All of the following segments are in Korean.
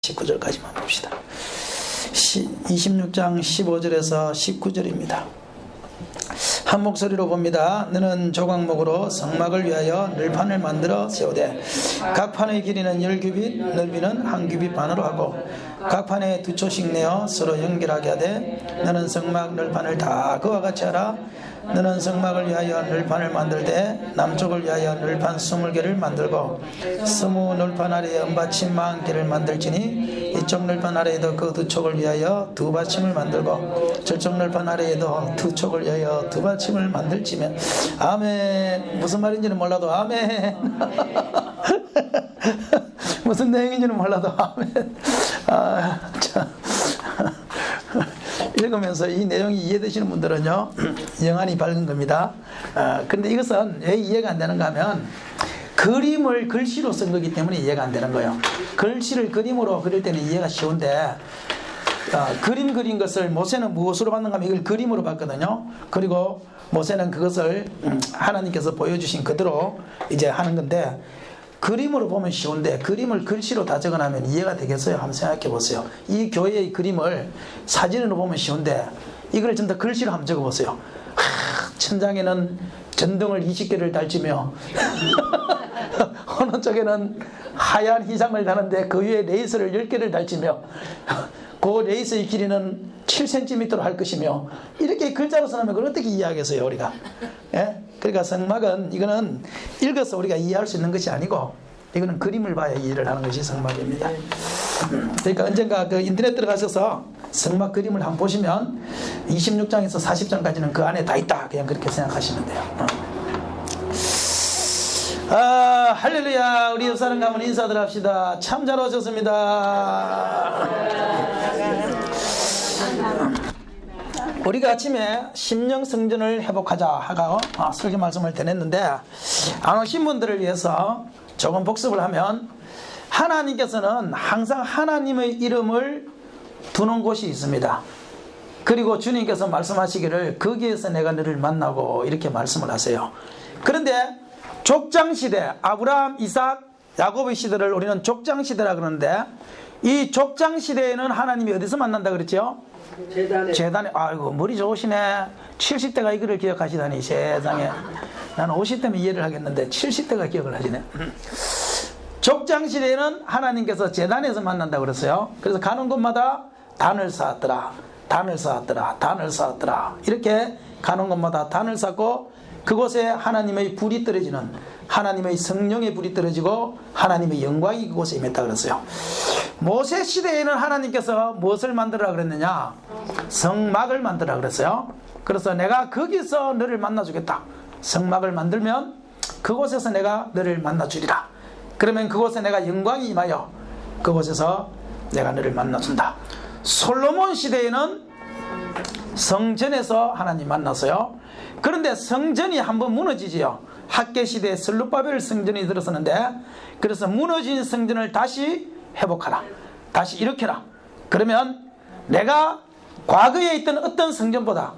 19절까지만 봅시다. 26장 15절에서 19절입니다. 한 목소리로 봅니다. 너는 조각목으로 성막을 위하여 늘판을 만들어 세우되 각 판의 길이는 10규빗 넓이는 1규빗 반으로 하고 각 판에 2초씩 내어 서로 연결하게 하되 너는 성막 늘판을 다 그와 같이 하라. 너는 성막을 위하여 늘판을 만들 때 남쪽을 위하여 늘판 20개를 만들고 20 늘판 아래에 은받침 40개를 만들지니 이쪽 늘판 아래에도 그 2촉을 위하여 2받침을 만들고 저쪽 늘판 아래에도 2촉을 위하여 2받침을 만들지면 아멘. 무슨 말인지는 몰라도 아멘. 무슨 내용인지는 몰라도 아멘. 참. 읽으면서 이 내용이 이해되시는 분들은요 영안이 밝은 겁니다. 그런데 이것은 왜 이해가 안 되는가 하면 그림을 글씨로 쓴 거기 때문에 이해가 안 되는 거예요. 글씨를 그림으로 그릴 때는 이해가 쉬운데 그림 그린 것을 모세는 무엇으로 봤는가 하면 이걸 그림으로 봤거든요. 그리고 모세는 그것을 하나님께서 보여주신 그대로 이제 하는 건데 그림으로 보면 쉬운데 그림을 글씨로 다 적어놓으면 이해가 되겠어요? 한번 생각해 보세요. 이 교회의 그림을 사진으로 보면 쉬운데 이걸 좀 더 글씨로 한번 적어보세요. 천장에는 전등을 20개를 달치며 어느 쪽에는 하얀 희상을 다는데 그 위에 레이스를 10개를 달치며 그 레이스의 길이는 7cm로 할 것이며 이렇게 글자로 써놓으면 그걸 어떻게 이해하겠어요 우리가? 예? 그러니까 성막은 이거는 읽어서 우리가 이해할 수 있는 것이 아니고 이거는 그림을 봐야 이해를 하는 것이 성막입니다. 그러니까 언젠가 그 인터넷 들어가셔서 성막 그림을 한번 보시면 26장에서 40장까지는 그 안에 다 있다 그냥 그렇게 생각하시면 돼요. 할렐루야. 우리 옆사람 가면 인사들 합시다. 참 잘 오셨습니다. 우리가 아침에 심령 성전을 회복하자 하고 설교 말씀을 전했는데 안 오신 분들을 위해서 조금 복습을 하면 하나님께서는 항상 하나님의 이름을 두는 곳이 있습니다. 그리고 주님께서 말씀하시기를 거기에서 내가 너를 만나고 이렇게 말씀을 하세요. 그런데 족장시대 아브라함, 이삭, 야곱의 시대를 우리는 족장시대라 그러는데 이 족장시대에는 하나님이 어디서 만난다 그랬죠? 재단에. 아이고 머리 좋으시네. 70대가 이거를 기억하시다니 세상에. 나는 50대면 이해를 하겠는데 70대가 기억을 하시네. 족장시대에는 하나님께서 재단에서 만난다 그랬어요. 그래서 가는 곳마다 단을 쌓았더라, 단을 쌓았더라, 단을 쌓았더라. 이렇게 가는 곳마다 단을 쌓고 그곳에 하나님의 불이 떨어지는, 하나님의 성령의 불이 떨어지고 하나님의 영광이 그곳에 임했다 그랬어요. 모세 시대에는 하나님께서 무엇을 만들어라 그랬느냐? 성막을 만들어라 그랬어요. 그래서 내가 거기서 너를 만나주겠다. 성막을 만들면 그곳에서 내가 너를 만나주리라. 그러면 그곳에 내가 영광이 임하여 그곳에서 내가 너를 만나준다. 솔로몬 시대에는 성전에서 하나님 만났어요. 그런데 성전이 한번 무너지지요. 학계 시대에 슬룹바벨 성전이 들어섰는데, 그래서 무너진 성전을 다시 회복하라, 다시 일으켜라. 그러면 내가 과거에 있던 어떤 성전보다,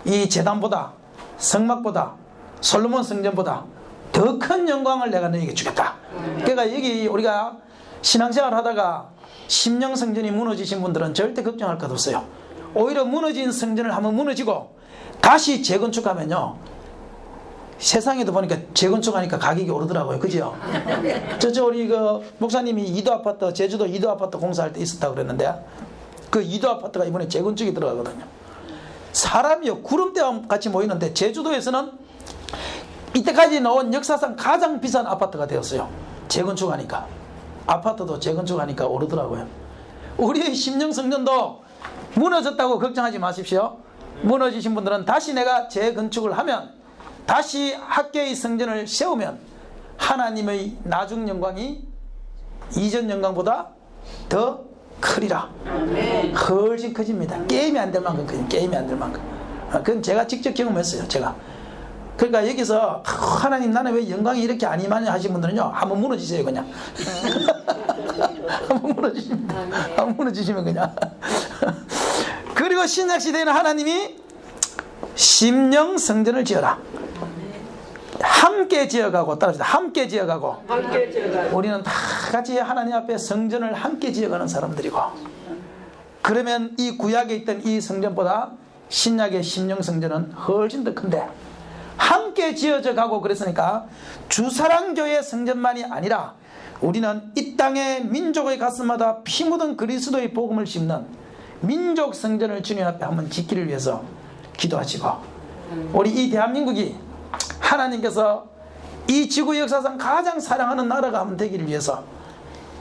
이 제단보다, 성막보다, 솔로몬 성전보다 더 큰 영광을 내가 너에게 주겠다. 그러니까 여기 우리가 신앙생활 하다가 심령 성전이 무너지신 분들은 절대 걱정할 것 없어요. 오히려 무너진 성전을 한번 무너지고 다시 재건축하면요, 세상에도 보니까 재건축하니까 가격이 오르더라고요. 그죠? 저쪽 우리 그 목사님이 이도 아파트, 제주도 이도 아파트 공사할 때 있었다고 그랬는데 그 이도 아파트가 이번에 재건축이 들어가거든요. 사람이요 구름대와 같이 모이는데 제주도에서는 이때까지 나온 역사상 가장 비싼 아파트가 되었어요. 재건축하니까. 아파트도 재건축하니까 오르더라고요. 우리의 심령성전도 무너졌다고 걱정하지 마십시오. 무너지신 분들은 다시 내가 재건축을 하면, 다시 학계의 성전을 세우면 하나님의 나중 영광이 이전 영광보다 더 크리라. 훨씬 커집니다. 게임이 안 될 만큼 커요. 게임이 안 될 만큼. 그건 제가 직접 경험했어요. 제가. 그러니까 여기서 하나님 나는 왜 영광이 이렇게 안 임하냐 하신 분들은요, 한번 무너지세요 그냥. 한번 무너지십니다. 한번 무너지시면 그냥. 그리고 신약시대에는 하나님이 심령 성전을 지어라. 함께 지어가고, 따라합시다. 함께 지어가고. 우리는 다 같이 하나님 앞에 성전을 함께 지어가는 사람들이고, 그러면 이 구약에 있던 이 성전보다 신약의 심령 성전은 훨씬 더 큰데 함께 지어져 가고, 그랬으니까 주사랑교회 성전만이 아니라 우리는 이 땅의 민족의 가슴마다 피 묻은 그리스도의 복음을 심는 민족 성전을 주님 앞에 한번 짓기를 위해서 기도하시고, 우리 이 대한민국이 하나님께서 이 지구 역사상 가장 사랑하는 나라가 한번 되기를 위해서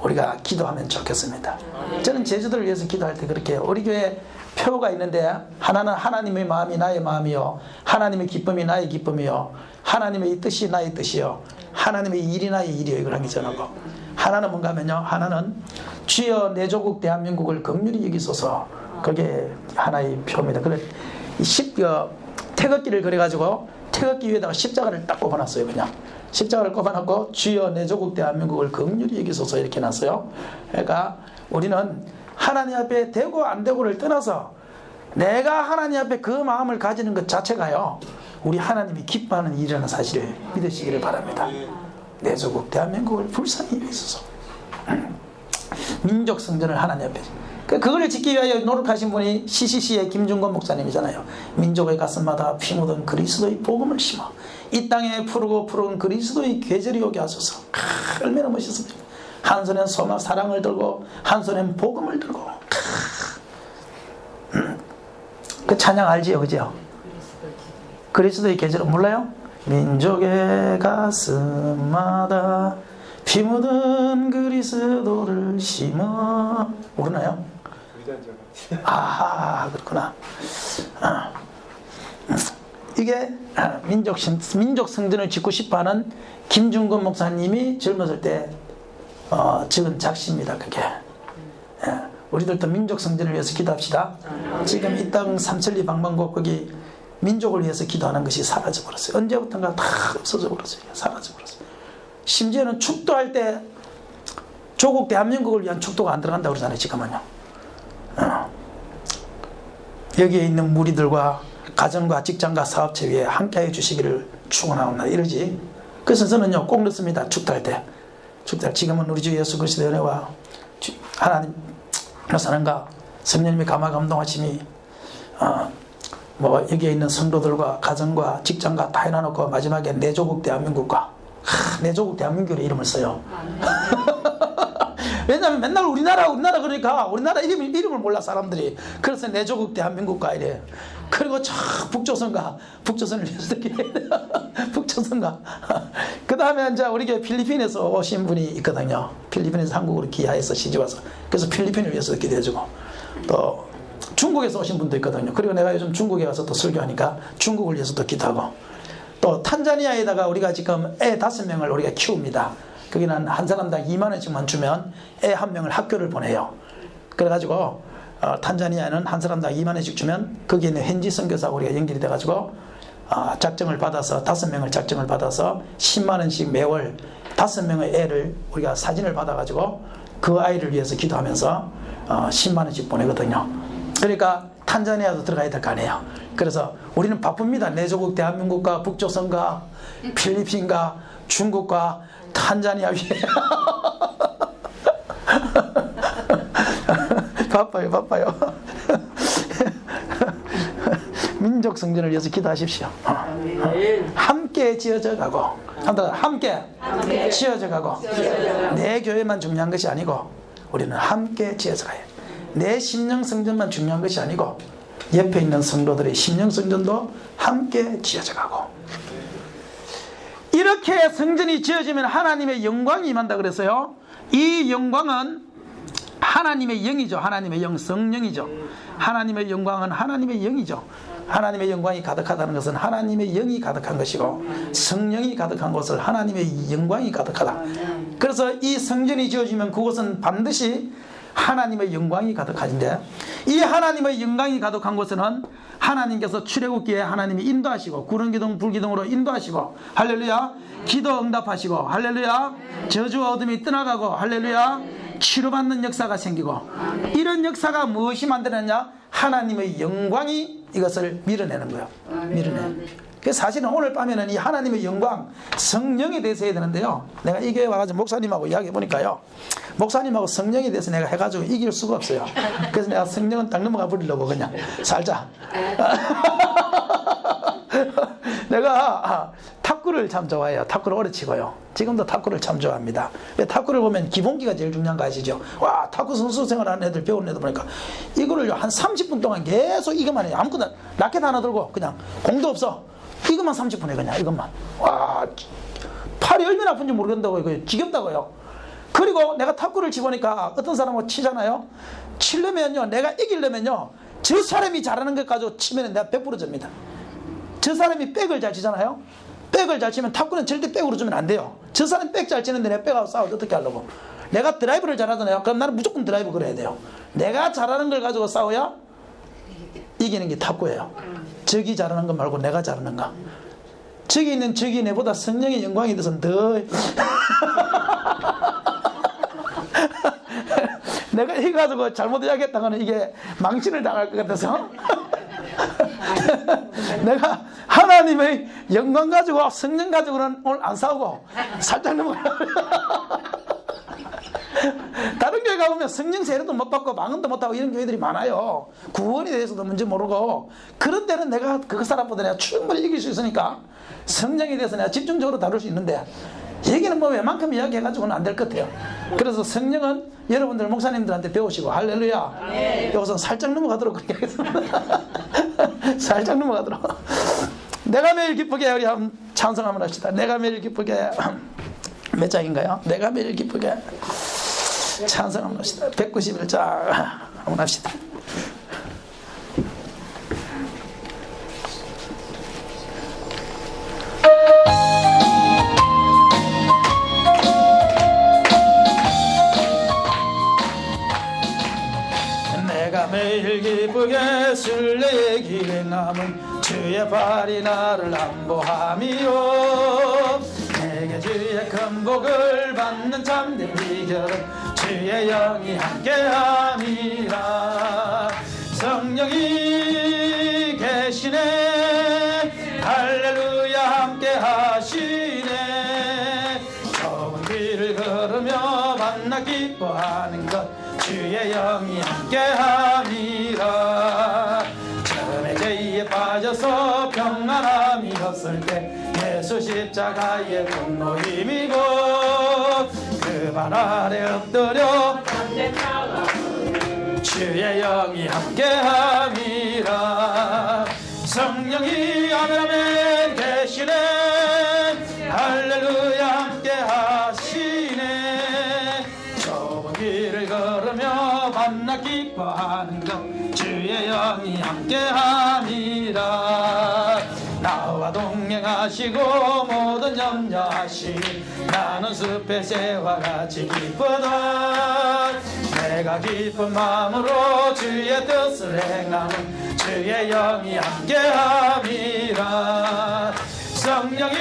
우리가 기도하면 좋겠습니다. 저는 제주도를 위해서 기도할 때 그렇게 해요. 우리 교회 표가 있는데, 하나는 하나님의 마음이 나의 마음이요, 하나님의 기쁨이 나의 기쁨이요, 하나님의 뜻이 나의 뜻이요, 하나님의 일이 나의 일이요, 이걸 하기 전하고, 하나는 뭔가 하면요, 하나는 주여 내 조국 대한민국을 긍휼히 여기소서, 그게 하나의 표입니다. 그래 태극기를 그려가지고 태극기 위에다가 십자가를 딱 꼽아놨어요. 그냥 십자가를 꼽아놨고 주여 내 조국 대한민국을 긍휼히 여기소서 이렇게 놨어요. 그러니까 우리는 하나님 앞에 되고 안 되고를 떠나서 내가 하나님 앞에 그 마음을 가지는 것 자체가요, 우리 하나님이 기뻐하는 일이라는 사실을 믿으시기를 바랍니다. 내 조국 대한민국을 불쌍히 여기소서. 민족 성전을 하나님 앞에, 그걸 짓기 위하여 노력하신 분이 CCC의 김중건 목사님이잖아요. 민족의 가슴마다 피 묻은 그리스도의 복음을 심어 이 땅에 푸르고 푸른 그리스도의 계절이 오게 하소서. 얼마나 멋있습니까? 한 손엔 소망 사랑을 들고 한 손엔 복음을 들고. 그 찬양 알지요, 그죠? 그리스도의 계절 몰라요? 민족의 가슴마다 피 묻은 그리스도를 심어. 모르나요? 아, 그렇구나. 이게 민족 성전을 짓고 싶어하는 김중건 목사님이 젊었을 때 지은 작시입니다. 그게. 우리들도 민족 성전을 위해서 기도합시다. 지금 이 땅 삼천리 방방곡 거기 민족을 위해서 기도하는 것이 사라져 버렸어요. 언제부턴가 다 없어져 버렸어요. 사라져 버렸어요. 심지어는 축도할 때 조국 대한민국을 위한 축도가 안 들어간다고 그러잖아요. 지금은요. 여기에 있는 무리들과 가정과 직장과 사업체 위에 함께해 주시기를 축원하옵나이다 이러지. 그래서 저는요 꼭 넣습니다. 축도할 때. 축도할 지금은 우리 주 예수 그리스도의 은혜와 하나님 사랑과 성령님의 감화 감동하심이 여기에 있는 성도들과 가정과 직장과 다 해놔놓고 마지막에 내 조국 대한민국과 내 조국 대한민국의 이름을 써요. 왜냐하면 맨날 우리나라 그러니까 우리나라 이름을 몰라 사람들이. 그래서 내 조국 대한민국과 이래. 그리고 저 북조선을 위해서 북조선과 그 다음에 이제 우리 필리핀에서 오신 분이 있거든요. 필리핀에서 한국으로 귀화해서 시집와서 그래서 필리핀을 위해서 기도해주고, 또 중국에서 오신 분도 있거든요. 그리고 내가 요즘 중국에 가서 또 설교하니까 중국을 위해서도 기도하고, 또 탄자니아에다가 우리가 지금 애 5명을 우리가 키웁니다. 거기는 한 사람당 2만 원씩만 주면 애 1명을 학교를 보내요. 그래가지고 탄자니아는 한 사람당 2만 원씩 주면 거기에 있는 현지 선교사하고 우리가 연결이 돼가지고 작정을 받아서 5명을 작정을 받아서 10만 원씩 매월 5명의 애를 우리가 사진을 받아가지고 그 아이를 위해서 기도하면서 10만 원씩 보내거든요. 그러니까 탄자니아도 들어가야 될 거 아니에요. 그래서 우리는 바쁩니다. 내 조국 대한민국과 북조선과 필리핀과 중국과 탄자니아 위에 바빠요. 민족 성전을 위해서 기도하십시오. 함께 지어져 가고, 함께 지어져 가고, 내 교회만 중요한 것이 아니고 우리는 함께 지어져 가요. 내 심령 성전만 중요한 것이 아니고 옆에 있는 성도들의 심령 성전도 함께 지어져 가고. 이렇게 성전이 지어지면 하나님의 영광이 임한다 그랬어요. 이 영광은 하나님의 영이죠. 하나님의 영, 성령이죠. 하나님의 영광은 하나님의 영이죠. 하나님의 영광이 가득하다는 것은 하나님의 영이 가득한 것이고, 성령이 가득한 곳을 하나님의 영광이 가득하다. 그래서 이 성전이 지어지면 그곳은 반드시 하나님의 영광이 가득하신데, 이 하나님의 영광이 가득한 곳에는 하나님께서 출애굽기에 하나님이 인도하시고, 구름기둥 불기둥으로 인도하시고, 할렐루야, 기도 응답하시고, 할렐루야, 저주와 어둠이 떠나가고, 할렐루야, 치료받는 역사가 생기고, 이런 역사가 무엇이 만들어내냐? 하나님의 영광이 이것을 밀어내는 거예요. 밀어내. 그 사실은 오늘 밤에는 이 하나님의 영광, 성령에 대해서 해야 되는데요. 내가 이 교회 와가지고 목사님하고 이야기해 보니까요. 목사님하고 성령에 대해서 내가 해가지고 이길 수가 없어요. 그래서 내가 성령은 딱 넘어가 버리려고 그냥 살자. 내가 탁구를 참 좋아해요. 탁구를 오래 치고요. 지금도 탁구를 참 좋아합니다. 탁구를 보면 기본기가 제일 중요한 거 아시죠? 와, 탁구 선수 생활하는 애들, 배우는 애들 보니까 이거를 한 30분 동안 계속 이것만 해요. 아무거나 라켓 하나 들고 그냥 공도 없어. 이것만 30분 해 그냥 이것만. 와, 팔이 얼마나 아픈지 모르겠다고 이거 지겹다고요. 그리고 내가 탁구를 치보니까 어떤 사람하고 치잖아요. 치려면요, 내가 이기려면요, 저 사람이 잘하는 것 가지고 치면 내가 100% 집니다. 저 사람이 백을 잘 치잖아요. 백을 잘 치면 탁구는 절대 백으로 주면 안 돼요. 저 사람이 백 잘 치는데 내가 백하고 싸우지 어떻게 하려고. 내가 드라이브를 잘하잖아요. 그럼 나는 무조건 드라이브 그래야 돼요. 내가 잘하는 걸 가지고 싸워야 이기는 게 탁구예요. 적이 잘하는 거 말고 내가 잘하는 거. 적이 있는 적이 내보다 성령의 영광이 돼서 더 내가 이거 가지고 잘못 이야기했다가는 이게 망신을 당할 것 같아서 내가 하나님의 영광 가지고 성령 가지고는 오늘 안 싸우고 살짝 넘어가. 다른 교회 가보면 성령 세례도 못 받고 망언도 못하고 이런 교회들이 많아요. 구원에 대해서도 문제 모르고. 그런 데는 내가 그 사람보다 내가 충분히 이길 수 있으니까 성령에 대해서 내가 집중적으로 다룰 수 있는데, 얘기는 뭐 웬만큼 이야기해가지고는 안 될 것 같아요. 그래서 성령은 여러분들 목사님들한테 배우시고, 할렐루야. 네. 여기서 살짝 넘어가도록 그렇게 하겠습니다. 살짝 넘어가도록. 내가 매일 기쁘게, 우리 한번 찬송 한번 합시다. 내가 매일 기쁘게. 몇 장인가요? 내가 매일 기쁘게. 찬송 한번 합시다. 191장 한번 합시다. 내가 매일 기쁘게 순례의 길에 남은 주의 발이 나를 안보함이요, 내게 주의 큰 복을 받는 참된 비결은 주의 영이 함께함이라. 성령이 계시네, 할렐루야 함께하시네. 좁은 길을 걸으며 만나 기뻐하는 것 주의 영이 함께함이라. 처음에 죄에 빠져서 평안함이 없을 때 예수 십자가의 분노 힘이고, 그 발 아래 엎드려 주의 영이 함께함이라. 성령이 아멘 아멘 계시네, 할렐루야 함께하시네. 좁은 길을 걸으며 만나 기뻐하는 것 주의 영이 함께함이라. 나와 동행하시고 모든 염려하시니 나는 숲의 새와 같이 기쁘다. 내가 기쁜 마음으로 주의 뜻을 행하면 주의 영이 함께함이라. 성령이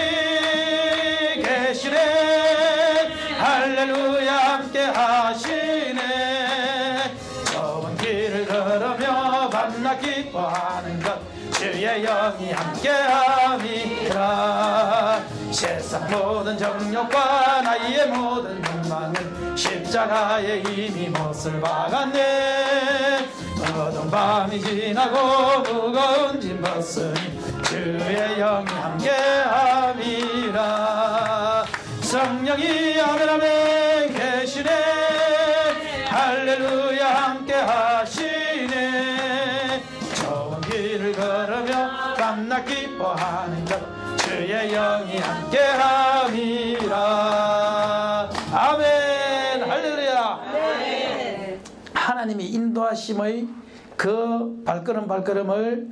계시네, 할렐루야 함께하시네. 좁은 길을 걸으며 만나 기뻐하는 것 주의 영이 함께함이라. 세상 모든 정욕과 나의 모든 욕망은 십자가에 이미 못을 박았네. 어두운 밤이 지나고 무거운 짐 벗으니 주의 영이 함께함이라. 성령이 아멘 아멘 계시네, 할렐루야 함께하시네. 좁은 길을 걸으며 만나 기뻐하는 것 주의 영이 함께함이라. 아멘. 할렐루야. 네. 하나님이 인도하심의 그 발걸음을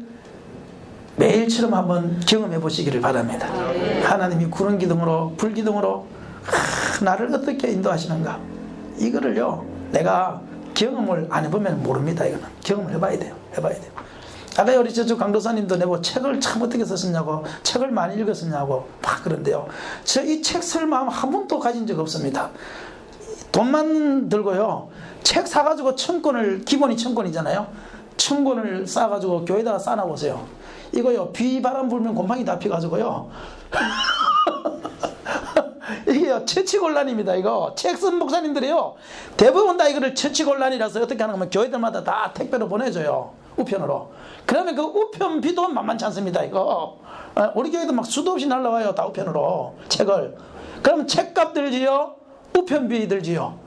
매일처럼 한번 경험해 보시기를 바랍니다. 네. 하나님이 구름 기둥으로 불 기둥으로 나를 어떻게 인도하시는가, 이거를요 내가 경험을 안 해보면 모릅니다. 이거는 경험을 해봐야 돼요. 아까 우리 저쪽 강도사님도 내고 책을 참 어떻게 썼었냐고, 책을 많이 읽었었냐고 막 그런데요, 저 이 책 쓸 마음 한 번도 가진 적 없습니다. 돈만 들고요, 책 사가지고 1000권을, 기본이 1000권이잖아요. 1000권을 싸가지고 교회에다가 싸놔보세요. 이거요, 비바람 불면 곰팡이 다 피가지고요. 이게요, 처치곤란입니다. 이거 책 쓴 목사님들이요, 대부분 다 이거를 처치곤란이라서 어떻게 하는 거면 교회들마다 다 택배로 보내줘요, 우편으로. 그러면 그 우편비도 만만치 않습니다. 이거 우리 교회도 막 수도 없이 날라와요, 다 우편으로 책을. 그러면 책값 들지요, 우편비 들지요.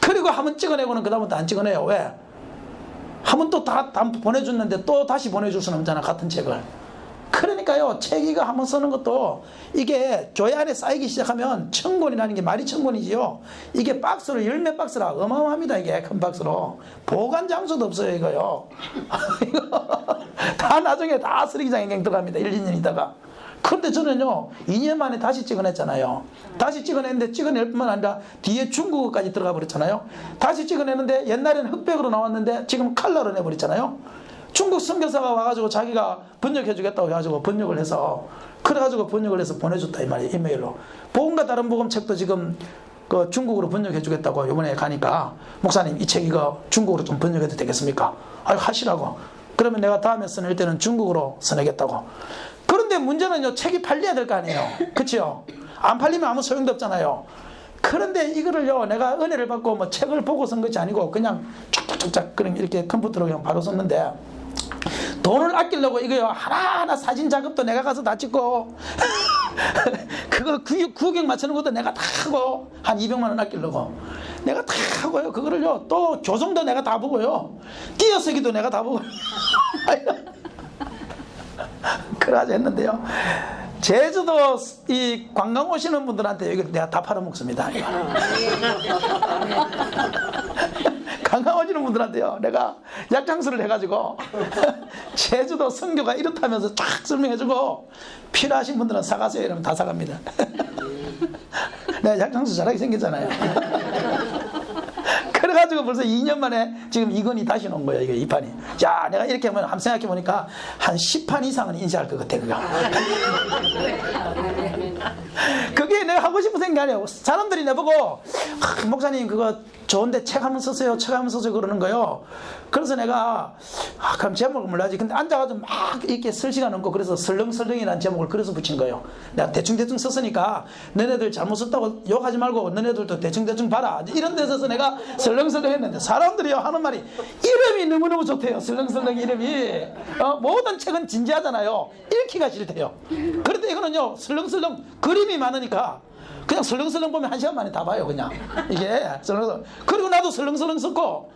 그리고 한번 찍어내고는 그 다음부터 안 찍어내요. 왜? 한번 또 다 보내줬는데 또 다시 보내줄 수는 없잖아, 같은 책을. 그러니까요, 책 이거 한번 쓰는 것도 이게 교회 안에 쌓이기 시작하면 1000권이라는 게 말이 1000권이지요. 이게 박스로 열몇 박스라 어마어마합니다. 이게 큰 박스로 보관 장소도 없어요. 이거요. 이거 다 나중에 다 쓰레기장에 그냥 들어갑니다. 1, 2년 있다가. 그런데 저는요, 2년 만에 다시 찍어냈잖아요. 다시 찍어냈는데 찍어낼 뿐만 아니라 뒤에 중국어까지 들어가 버렸잖아요. 다시 찍어내는데 옛날에는 흑백으로 나왔는데 지금 컬러로 내버렸잖아요. 중국 선교사가 와가지고 자기가 번역해주겠다고 해가지고 번역을 해서, 그래가지고 번역을 해서 보내줬다 이 말이에요. 이메일로. 복음과 다른 복음 책도 지금 그 중국어로 번역해주겠다고 이번에 가니까, 목사님 이 책 이거 중국어로 좀 번역해도 되겠습니까? 아유, 하시라고. 그러면 내가 다음에 써낼 때는 중국어로 써내겠다고. 그런데 문제는요, 책이 팔려야 될 거 아니에요. 그치요? 안 팔리면 아무 소용도 없잖아요. 그런데 이거를요, 내가 은혜를 받고 뭐 책을 보고 쓴 것이 아니고 그냥 쫙쫙쫙 그냥 이렇게 컴퓨터로 그냥 바로 썼는데, 돈을 아끼려고 이거요, 하나하나 사진 작업도 내가 가서 다 찍고 그거 구경 맞추는 것도 내가 다 하고, 한 200만 원 아끼려고 내가 다 하고요. 그거를요, 또 교정도 내가 다 보고요, 띄어쓰기도 내가 다 보고 그러지 했는데요, 제주도 이 관광 오시는 분들한테 이거 내가 다 팔아먹습니다. 관광 오시는 분들한테요, 내가 약장수를 해가지고 제주도 선교가 이렇다면서 쫙 설명해주고, 필요하신 분들은 사가세요 이러면 다 사갑니다. 내가 약장수 잘하게 생겼잖아요. 그래가지고 벌써 2년 만에 지금 이건이 다시 나온 거예요. 이게 2판이. 자, 내가 이렇게 하면 한번 생각해 보니까 한 10판 이상은 인쇄할 것 같아. 그거. 그게 내가 하고 싶은 생각이 아니에요. 사람들이 내보고 목사님 그거 좋은데 책 한번 쓰세요, 책 한번 쓰세요 그러는 거예요. 그래서 내가 그럼 제목을 몰라야지. 근데 앉아가지고 막 이렇게 쓸 시간 없고, 그래서 설렁설렁이라는 제목을 그래서 붙인 거예요. 내가 대충대충 썼으니까 너네들 잘못 썼다고 욕하지 말고 너네들도 대충대충 봐라, 이런 데 있어서 내가 설렁설렁 했는데, 사람들이요 하는 말이 이름이 너무너무 좋대요. 설렁설렁 이름이. 모든 책은 진지하잖아요. 읽기가 싫대요. 그런데 이거는요, 설렁설렁 그림이 많으니까 그냥 설렁설렁 보면 1시간 만에 다 봐요. 그냥 이게 설렁설렁. 그리고 나도 설렁설렁 썼고.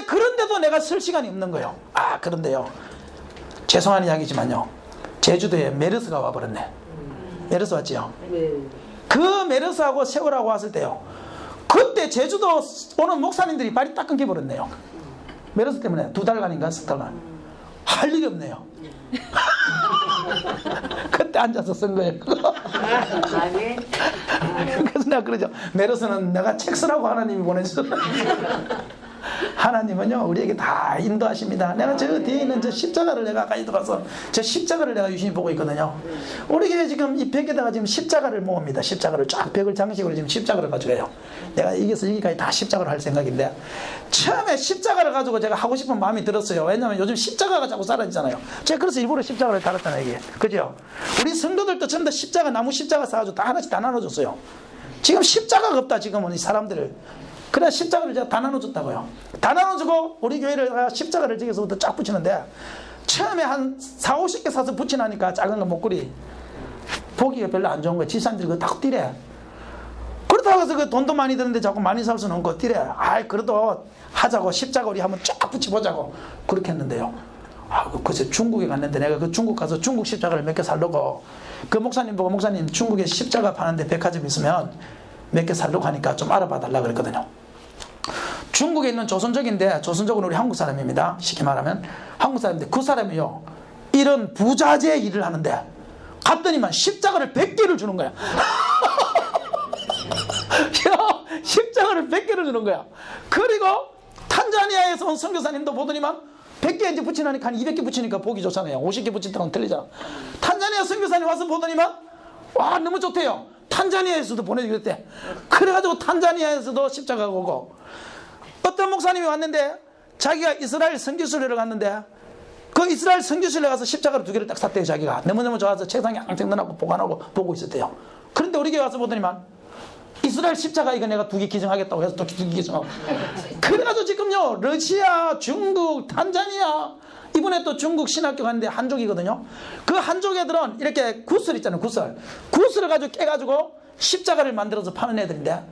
그런데도 내가 쓸 시간이 없는 거예요. 그런데요, 죄송한 이야기지만요, 제주도에 메르스가 와버렸네. 메르스 왔지요? 그 메르스하고 세월하고 왔을 때요, 그때 제주도 오는 목사님들이 발이 딱 끊겨버렸네요. 메르스 때문에 2달간인가 3달간 할 일이 없네요. 그때 앉아서 쓴 거예요. 그래서 내가 그러죠. 메르스는 내가 책 쓰라고 하나님이 보내줬어. 하나님은요, 우리에게 다 인도하십니다. 내가 저 뒤에 있는 저 십자가를 내가 가까이 들어서 저 십자가를 내가 유심히 보고 있거든요. 우리 교회 지금 이 벽에다가 지금 십자가를 모읍니다. 십자가를 쫙 벽을 장식으로 지금 십자가를 가지고 해요. 내가 여기서 여기까지 다 십자가를 할 생각인데, 처음에 십자가를 가지고 제가 하고 싶은 마음이 들었어요. 왜냐면 요즘 십자가가 자꾸 사라지잖아요. 제가 그래서 일부러 십자가를 달았잖아요. 이게 그죠? 우리 성도들도 전부 다 십자가, 나무 십자가 사가지고 다 하나씩 다 나눠줬어요. 지금 십자가가 없다 지금은 이 사람들을. 그래 십자가를 제가 다 나눠줬다고요. 다 나눠주고 우리 교회를 십자가를 저기서부터 쫙 붙이는데, 처음에 한 4, 50개 사서 붙이나니까 작은 거 목걸이 보기가 별로 안 좋은 거예요. 집사람들이 그거 딱 띠래. 그렇다고 해서 그 돈도 많이 드는데 자꾸 많이 살 수는 없고 띠래. 그래도 하자고, 십자가 우리 한번 쫙 붙여보자고 그렇게 했는데요. 그래서 중국에 갔는데, 내가 그 중국 가서 중국 십자가를 몇 개 살려고, 그 목사님 보고, 목사님 중국에 십자가 파는데 백화점 있으면 몇 개 살려고 하니까 좀 알아봐 달라고 그랬거든요. 중국에 있는 조선족인데, 조선족은 우리 한국 사람입니다. 쉽게 말하면 한국 사람인데, 그 사람이요, 이런 부자재 일을 하는데 갔더니만 십자가를 100개를 주는 거야. 십자가를 100개를 주는 거야. 그리고 탄자니아에서 온 선교사님도 보더니만 100개 이제 붙이니까 한 200개 붙이니까 보기 좋잖아요. 50개 붙인다고는 틀리잖아. 탄자니아 선교사님 와서 보더니만 와 너무 좋대요. 탄자니아에서도 보내주겠대. 그래가지고 탄자니아에서도 십자가가 오고, 어떤 목사님이 왔는데 자기가 이스라엘 선교수련을 갔는데 그 그 이스라엘 선교실에 가서 십자가를 2개를 딱 샀대요. 자기가 너무너무 좋아서 책상에 앙증 넣어놓고 보관하고 보고 있었대요. 그런데 우리 교회 와서 보더니만 이스라엘 십자가 이거 내가 2개 기증하겠다고 해서 또 2개 기증하고, 그래가지고 지금요 러시아, 중국, 탄자니아, 이번에 또 중국 신학교 갔는데 한족이거든요. 그 한족 애들은 이렇게 구슬 있잖아요. 구슬을 가지고 깨가지고 십자가를 만들어서 파는 애들인데,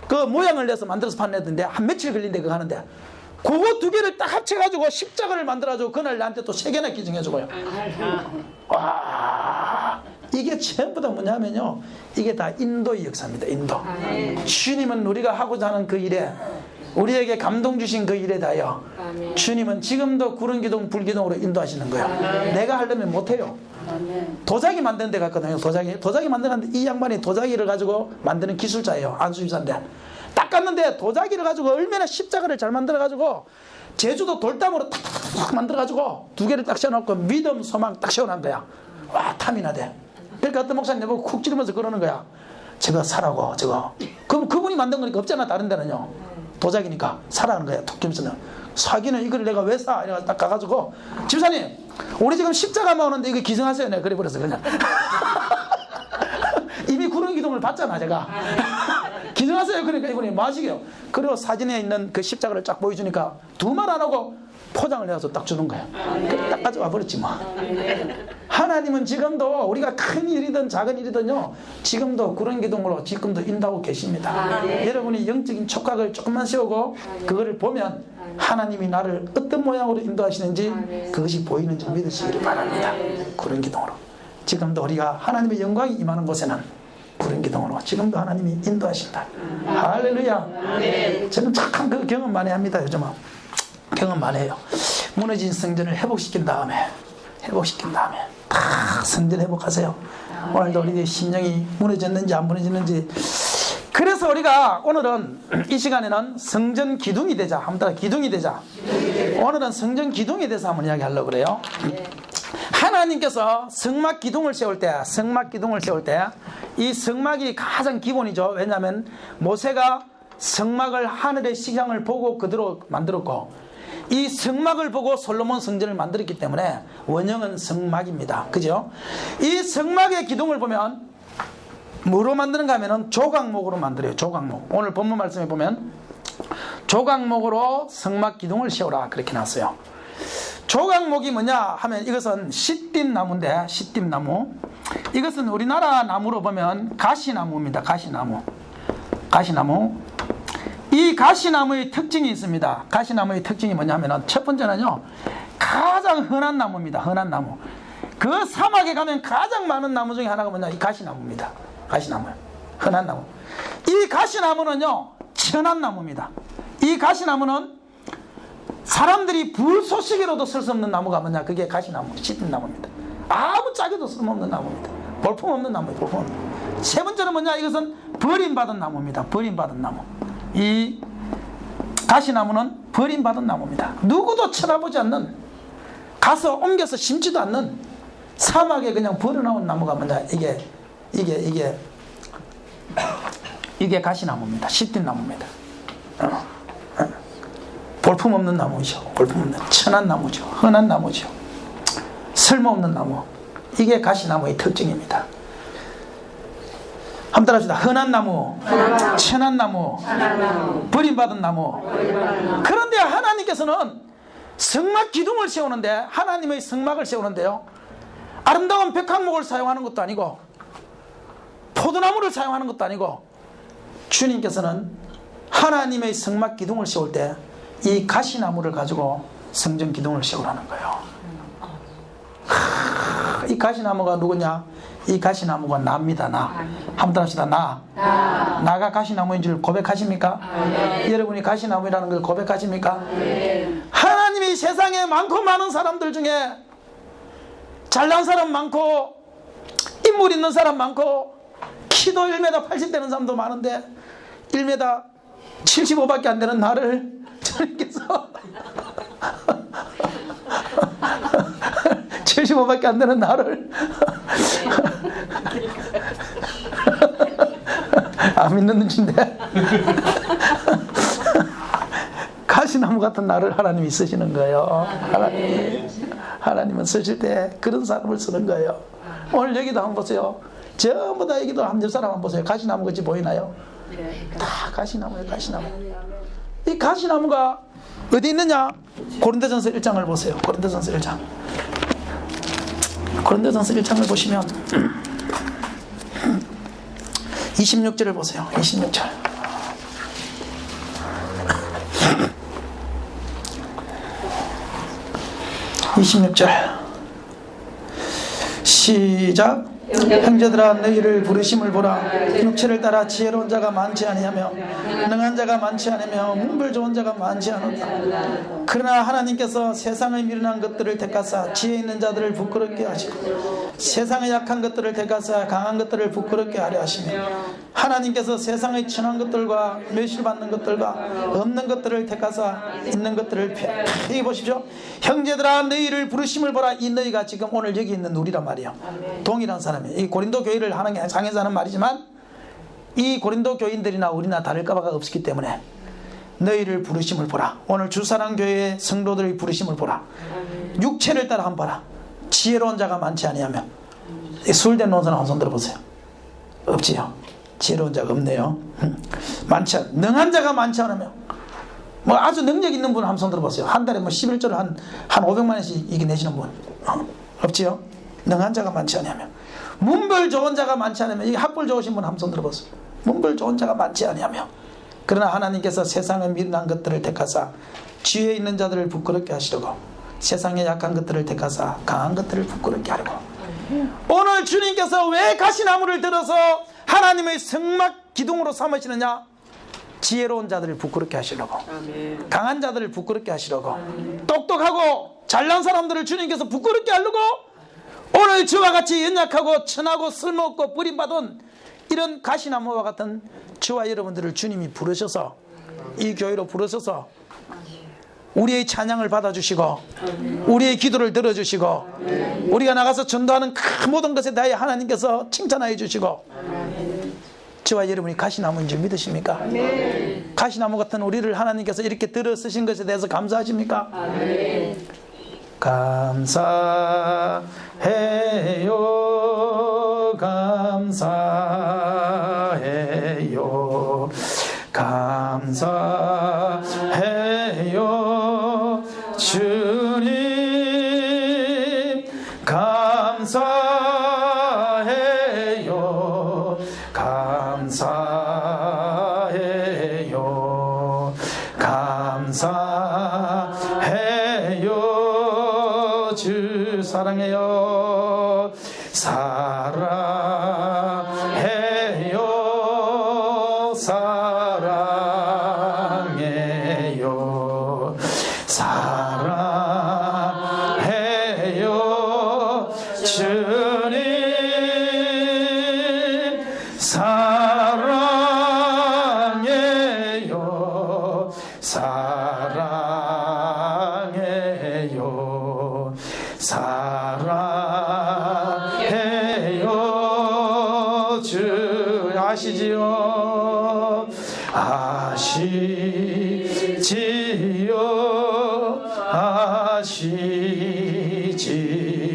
그 모양을 내서 만들어서 파는 애들인데 한 며칠 걸린대 그거 하는데, 그거 2개를 딱 합쳐가지고 십자가를 만들어가지고 그날 나한테 또 3개나 기증해주고요. 와, 이게 전부 다 뭐냐면요, 이게 다 인도의 역사입니다. 인도. 주님은 우리가 하고자 하는 그 일에, 우리에게 감동 주신 그 일에 다요, 주님은 지금도 구름기둥 불기둥으로 인도하시는 거예요. 내가 하려면 못해요. 도자기 만드는 데 갔거든요. 도자기 만드는데 이 양반이 도자기를 가지고 만드는 기술자예요. 안수집사인데 딱 갔는데 도자기를 가지고 얼마나 십자가를 잘 만들어가지고 제주도 돌담으로 탁탁탁 만들어가지고 2개를 딱 씌워놓고 믿음, 소망 딱 씌워놓은 거야. 와, 탐이 나대. 그러니까 어떤 목사님 내보고 쿡 찌르면서 그러는 거야. 저거 사라고, 저거. 그럼 그분이 만든 거니까 없잖아, 다른 데는요. 도자기니까 사라는 거야. 툭 찌르면서. 사기는 이걸 내가 왜 사? 이래가지고 딱 가가지고, 집사님, 우리 지금 십자가 모으는데 이거 기증하세요. 내가 그래 버렸어, 그냥. 이미 구름기둥을 봤잖아, 제가. 기증하세요. 그러니까 이분이 마시게요. 그리고 사진에 있는 그 십자가를 쫙 보여주니까 2말 안 하고 포장을 해서 딱 주는 거야. 그래 딱 가져와 버렸지 뭐. 하나님은 지금도 우리가 큰 일이든 작은 일이든요, 지금도 구름기둥으로 지금도 인도하고 계십니다. 여러분이 영적인 촉각을 조금만 세우고 그거를 보면 하나님이 나를 어떤 모양으로 인도하시는지 그것이 보이는지 믿으시기를 바랍니다. 구름기둥으로. 지금도 우리가 하나님의 영광이 임하는 곳에는 구름기둥으로 지금도 하나님이 인도하신다. 할렐루야. 저는 참 그 경험 많이 합니다. 요즘은 경험 많이 해요. 무너진 성전을 회복시킨 다음에 다 성전 회복하세요. 오늘도 우리의 심령이 무너졌는지 안 무너졌는지. 그래서 우리가 오늘은 이 시간에는 성전 기둥이 되자, 한번 기둥이 되자. 오늘은 성전 기둥에 대해서 한번 이야기하려고 그래요. 하나님께서 성막 기둥을 세울 때 이 성막이 가장 기본이죠. 왜냐하면 모세가 성막을 하늘의 시장을 보고 그대로 만들었고, 이 성막을 보고 솔로몬 성전을 만들었기 때문에 원형은 성막입니다. 그죠? 이 성막의 기둥을 보면 뭐로 만드는가 하면은 조각목으로 만들어요. 조각목. 오늘 본문 말씀에 보면 조각목으로 성막 기둥을 세우라 그렇게 나왔어요. 조각목이 뭐냐 하면 이것은 시띠나무인데, 시띠나무. 이것은 우리나라 나무로 보면 가시나무입니다. 가시나무. 이 가시나무의 특징이 있습니다. 가시나무의 특징이 뭐냐 하면 첫 번째는요, 가장 흔한 나무입니다. 흔한 나무. 그 사막에 가면 가장 많은 나무 중에 하나가 뭐냐, 이 가시나무입니다. 가시나무. 흔한 나무. 이 가시나무는요, 천한 나무입니다. 이 가시나무는 사람들이 불쏘시개로도 쓸 수 없는 나무가 뭐냐, 그게 가시나무, 시띠나무입니다. 아무 짝에도 쓸모없는 나무입니다. 볼품없는 나무예요. 볼품없는. 세 번째는 뭐냐, 이것은 버림받은 나무입니다. 버림받은 나무. 이 가시나무는 버림받은 나무입니다. 누구도 쳐다보지 않는, 가서 옮겨서 심지도 않는 사막에 그냥 버려놓은 나무가 뭐냐, 이게 가시나무입니다. 시띠나무입니다. 볼품없는 나무죠. 볼품없는 천한 나무죠. 흔한 나무죠. 쓸모없는 나무. 이게 가시나무의 특징입니다. 한번 따라합시다. 흔한 나무, 천한 나무, 버림받은 나무. 그런데 하나님께서는 성막 기둥을 세우는데, 하나님의 성막을 세우는데요, 아름다운 백합목을 사용하는 것도 아니고 포도나무를 사용하는 것도 아니고, 주님께서는 하나님의 성막 기둥을 세울 때 이 가시나무를 가지고 성전 기둥을 세우라는 거예요. 이 가시나무가 누구냐? 이 가시나무가 나입니다. 나. 한번 따라합시다. 나가 가시나무인 줄 고백하십니까? 여러분이 가시나무라는 걸 고백하십니까? 하나님이 세상에 많고 많은 사람들 중에 잘난 사람 많고 인물 있는 사람 많고 키도 1m 80 되는 사람도 많은데 1m 75밖에 안 되는 나를 주님께서 75밖에 안 되는 나를 안 믿는 눈치인데 가시나무 가시나무 같은 나를 하나님이 쓰시는 거예요. 하나님은 쓰실 때 그런 사람을 쓰는 거예요. 오늘 여기도 한번 보세요. 전부 다 여기도 한 사람 한번 보세요. 가시나무 같이 보이나요? 다 가시나무예요. 가시나무. 이 가시나무가 어디 있느냐? 고린도전서 1장을 보세요. 고린도전서 1장. 고린도전서 1장을 보시면 26절을 보세요. 26절. 시작. 형제들아 너희를 부르심을 보라. 육체를 따라 지혜로운 자가 많지 아니하며 능한 자가 많지 않으며 문벌 좋은 자가 많지 않았다. 그러나 하나님께서 세상의 미련한 것들을 택하사 지혜 있는 자들을 부끄럽게 하시고 세상의 약한 것들을 택하사 강한 것들을 부끄럽게 하려 하시며 하나님께서 세상의 천한 것들과 멸시받는 것들과 없는 것들을 택하사 있는 것들을 피하라. 여기 보십시오. 형제들아 너희를 부르심을 보라. 이 너희가 지금 오늘 여기 있는 우리란 말이에요. 동일한 사람. 이 고린도 교회를 향해서 하는 말이지만 이 고린도 교인들이나 우리나 다를 바가 없기 때문에 너희를 부르심을 보라. 오늘 주사랑 교회의 성도들의 부르심을 보라. 육체를 따라 한번 봐라. 지혜로운 자가 많지 아니하며 술된 논사는 한 손 들어보세요. 없지요. 지혜로운 자가 없네요. 많지 않 능한 자가 많지 않으며 뭐 아주 능력 있는 분 한 손 들어보세요. 한 달에 뭐 11조를 한 500만 원씩 이겨내시는 분 없지요. 능한 자가 많지 않으며 문벌 좋은 자가 많지 않으며 이 학벌 좋으신 분 한 손 들어보세요. 문벌 좋은 자가 많지 아니하며 그러나 하나님께서 세상의 미련한 것들을 택하사 지혜 있는 자들을 부끄럽게 하시려고 세상의 약한 것들을 택하사 강한 것들을 부끄럽게 하려고. 오늘 주님께서 왜 가시나무를 들어서 하나님의 성막 기둥으로 삼으시느냐? 지혜로운 자들을 부끄럽게 하시려고, 강한 자들을 부끄럽게 하시려고, 똑똑하고 잘난 사람들을 주님께서 부끄럽게 하려고 오늘 저와 같이 연약하고 천하고 쓸모없고 버림받은 이런 가시나무와 같은 저와 여러분들을 주님이 부르셔서 이 교회로 부르셔서 우리의 찬양을 받아주시고 우리의 기도를 들어주시고 우리가 나가서 전도하는 그 모든 것에 대하여 하나님께서 칭찬하여 주시고 저와 여러분이 가시나무인 줄 믿으십니까? 가시나무 같은 우리를 하나님께서 이렇게 들어 쓰신 것에 대해서 감사하십니까? 감사해요. 감사해요. 감사해요. 주님 감사해요. 감사해요. 감사해요. 주 사랑해요. 사랑해요. 사랑해요. 사랑해요. 주님 사랑해요. 사랑해요. 사랑해요. 주 아시지요? 아시지요?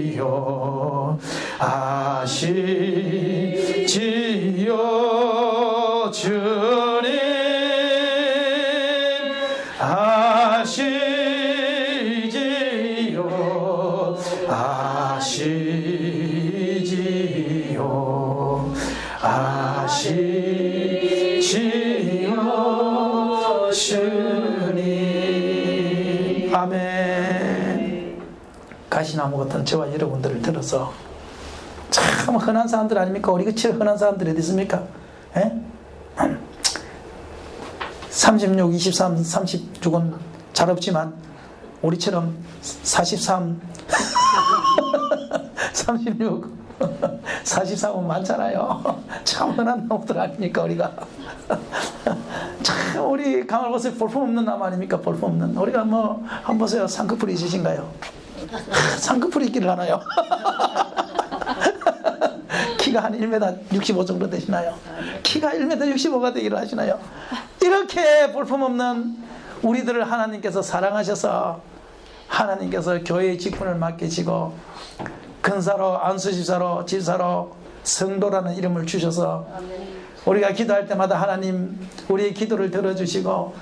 아시지요? 아시지요? 주님 아시지요? 아시지요? 아시지요? 주님. 아멘. 가시나무 같은 저와 여러분들을 들어서 참 흔한 사람들 아닙니까? 우리 그치 흔한 사람들이 어디 있습니까? 36, 23, 36은 잘 없지만 우리처럼 43, 36, 43은 많잖아요. 참 흔한 놈들 아닙니까 우리가? 참 우리 강을보세요. 볼품없는 나무 아닙니까? 볼품없는. 우리가 뭐 한번 보세요. 쌍꺼풀이 있으신가요? 쌍꺼풀이 있기를 하나요? 키가 한 1m 65 정도 되시나요? 키가 1m 65가 되기를 하시나요? 이렇게 볼품없는 우리들을 하나님께서 사랑하셔서 하나님께서 교회의 직분을 맡기시고 근사로 안수집사로 집사로 성도라는 이름을 주셔서 우리가 기도할 때마다 하나님 우리의 기도를 들어주시고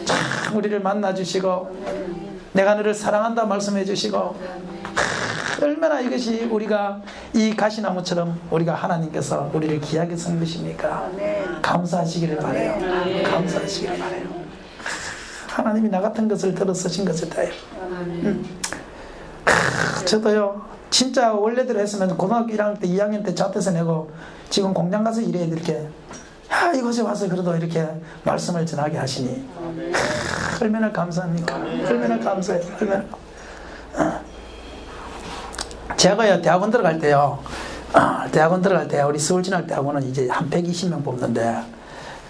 참 우리를 만나주시고 내가 너를 사랑한다 말씀해 주시고 얼마나 이것이 우리가 이 가시나무처럼 우리가 하나님께서 우리를 귀하게 선 것입니까? 감사하시기를 바라요. 감사하시기를 바라요. 하나님이 나 같은 것을 들어 쓰신 것을 다요. 저도요 진짜 원래대로 했으면 고등학교 1학년 때 2학년 때 자퇴서 내고 지금 공장 가서 일해야 이렇게 이곳에 와서 그래도 이렇게 말씀을 전하게 하시니 얼마나 감사합니까? 얼마나 감사해요. 얼마나. 제가요 대학원 들어갈 때요 대학원 들어갈 때 우리 서울진학대학원은 이제 한 120명 뽑는데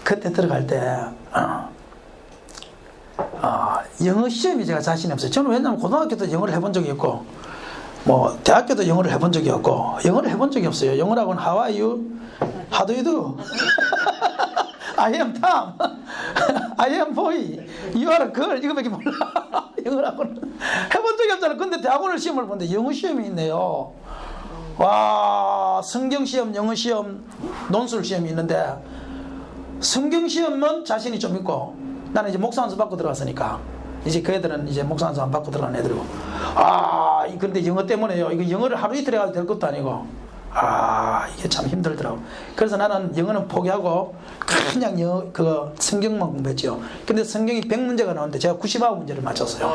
그때 들어갈 때 영어 시험이 제가 자신이 없어요. 저는 왜냐하면 고등학교 때 영어를 해본 적이 없고 뭐 대학교도 영어를 해본 적이 없고 영어를 해본 적이 없어요. 영어라고는 How are you? How do you do? I am Tom. I am boy. You are a girl. 이거밖에 몰라. 영어라고는 해본 적이 없잖아. 근데 대학원을 시험을 보는데 영어 시험이 있네요. 와, 성경 시험, 영어 시험, 논술 시험이 있는데 성경 시험은 자신이 좀 있고 나는 이제 목사 안수 받고 들어갔으니까 이제 그 애들은 이제 목사 안수 안 받고 들어간 애들이고 근데 영어 때문에요. 이거 영어를 하루 이틀 해가지고 될 것도 아니고 이게 참 힘들더라고. 그래서 나는 영어는 포기하고 그냥 그 성경만 공부했죠. 근데 성경이 100문제가 나오는데 제가 99문제를 맞췄어요.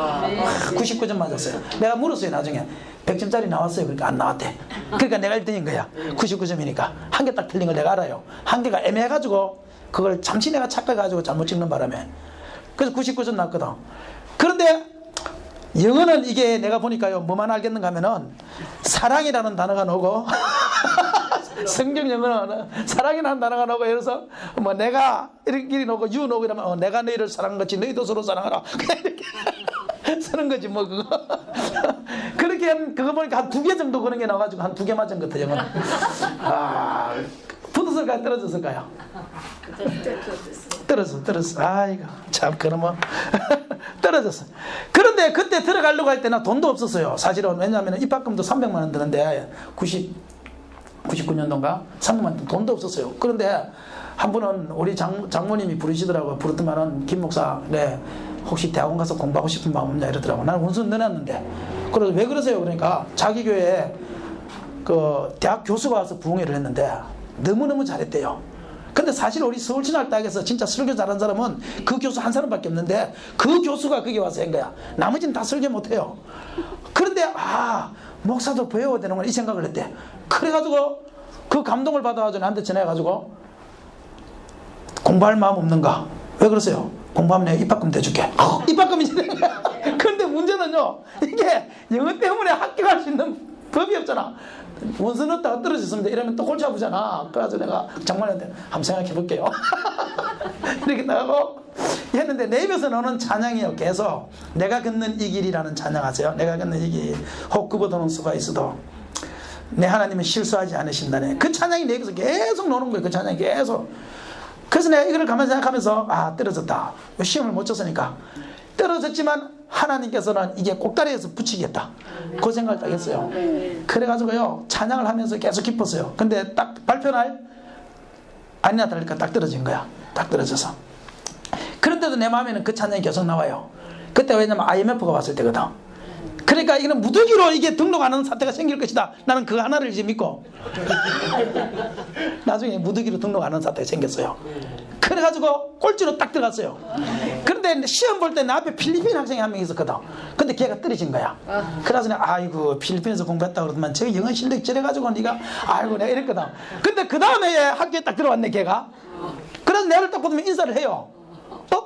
99점 맞았어요. 내가 물었어요. 나중에 100점짜리 나왔어요. 그러니까 안 나왔대. 그러니까 내가 1등인 거야. 99점이니까 한 개 딱 틀린 걸 내가 알아요. 한 개가 애매해가지고 그걸 잠시 내가 착각해가지고 잘못 찍는 바람에 그래서 99점 나왔거든. 그런데 영어는 이게 내가 보니까요 뭐만 알겠는가 하면은 사랑이라는 단어가 나오고 성경 영어는 사랑이라는 단어가 나오고 그래서 뭐 내가 이렇게 나오고 you 나오고 이러면 내가 너희를 사랑한 것이 너희도 서로 사랑하라 이렇게 쓰는 거지 뭐 그거 그렇게 그거 보니까 한 2개 정도 그런 게 나와가지고 한 2개 맞은 것 같아 영어는. 붙었을까요 떨어졌을까요? 떨어졌어. 아이고 참 그러면 떨어졌어. 그런데 그때 들어가려고 할 때는 돈도 없었어요. 사실은 왜냐하면 입학금도 300만 원 드는데 99년도인가 300만 원 돈도 없었어요. 그런데 한 분은 우리 장모님이 부르시더라고요. 부르더만은 김 목사 혹시 대학원 가서 공부하고 싶은 마음 없냐 이러더라고. 나는 원수 넣어놨는데 그래서 왜 그러세요? 그러니까 자기 교회에 그 대학 교수가 와서 부흥회를 했는데 너무너무 잘했대요. 근데 사실 우리 서울진학대학에서 진짜 설교 잘하는 사람은 그 교수 한 사람밖에 없는데 그 교수가 거기 와서 한 거야. 나머지는 다 설교 못해요. 그런데 목사도 배워야 되는구나 이 생각을 했대. 그래가지고 그 감동을 받아가지고 나한테 전해가지고 공부할 마음 없는가? 왜 그러세요? 공부하면 내가 입학금 대줄게. 입학금이지. 그런데 문제는요 이게 영어 때문에 학교 갈 수 있는 법이 없잖아. 원서 넣었다가 떨어졌습니다. 이러면 또 골치 아프잖아. 그래서 내가 장모님한테 한번 생각해 볼게요. 이렇게 나가고 했는데 내 입에서 나오는 찬양이요. 계속 내가 걷는 이 길이라는 찬양 아세요? 내가 걷는 이 길 혹 그보다는 수가 있어도 내 하나님은 실수하지 않으신다네. 그 찬양이 내 입에서 계속 나오는 거예요. 그 찬양이 계속. 그래서 내가 이거를 가만히 생각하면서 떨어졌다. 시험을 못 쳤으니까 떨어졌지만 하나님께서는 이게 꼭다리에서 붙이겠다. 그 생각을 딱 했어요. 그래가지고요 찬양을 하면서 계속 기뻤어요. 근데 딱 발표날 아니나 다를까 딱 떨어진 거야. 딱 떨어져서. 그런데도 내 마음에는 그 찬양이 계속 나와요. 그때 왜냐면 IMF가 왔을 때거든. 그러니까 이거는 무더기로 이게 등록하는 사태가 생길 것이다. 나는 그 하나를 이제 믿고 나중에 무더기로 등록하는 사태가 생겼어요. 그래가지고 꼴찌로 딱 들어갔어요. 그런데 시험 볼 때 내 앞에 필리핀 학생이 한 명 있었거든. 근데 걔가 떨어진 거야. 그래서 내가 아이고 필리핀에서 공부했다 그러더만 저 영어 실력이 저래가지고 네가 아이고 내가 이랬거든. 근데 그 다음에 학교에 딱 들어왔네 걔가. 그래서 내를 딱 보면 인사를 해요.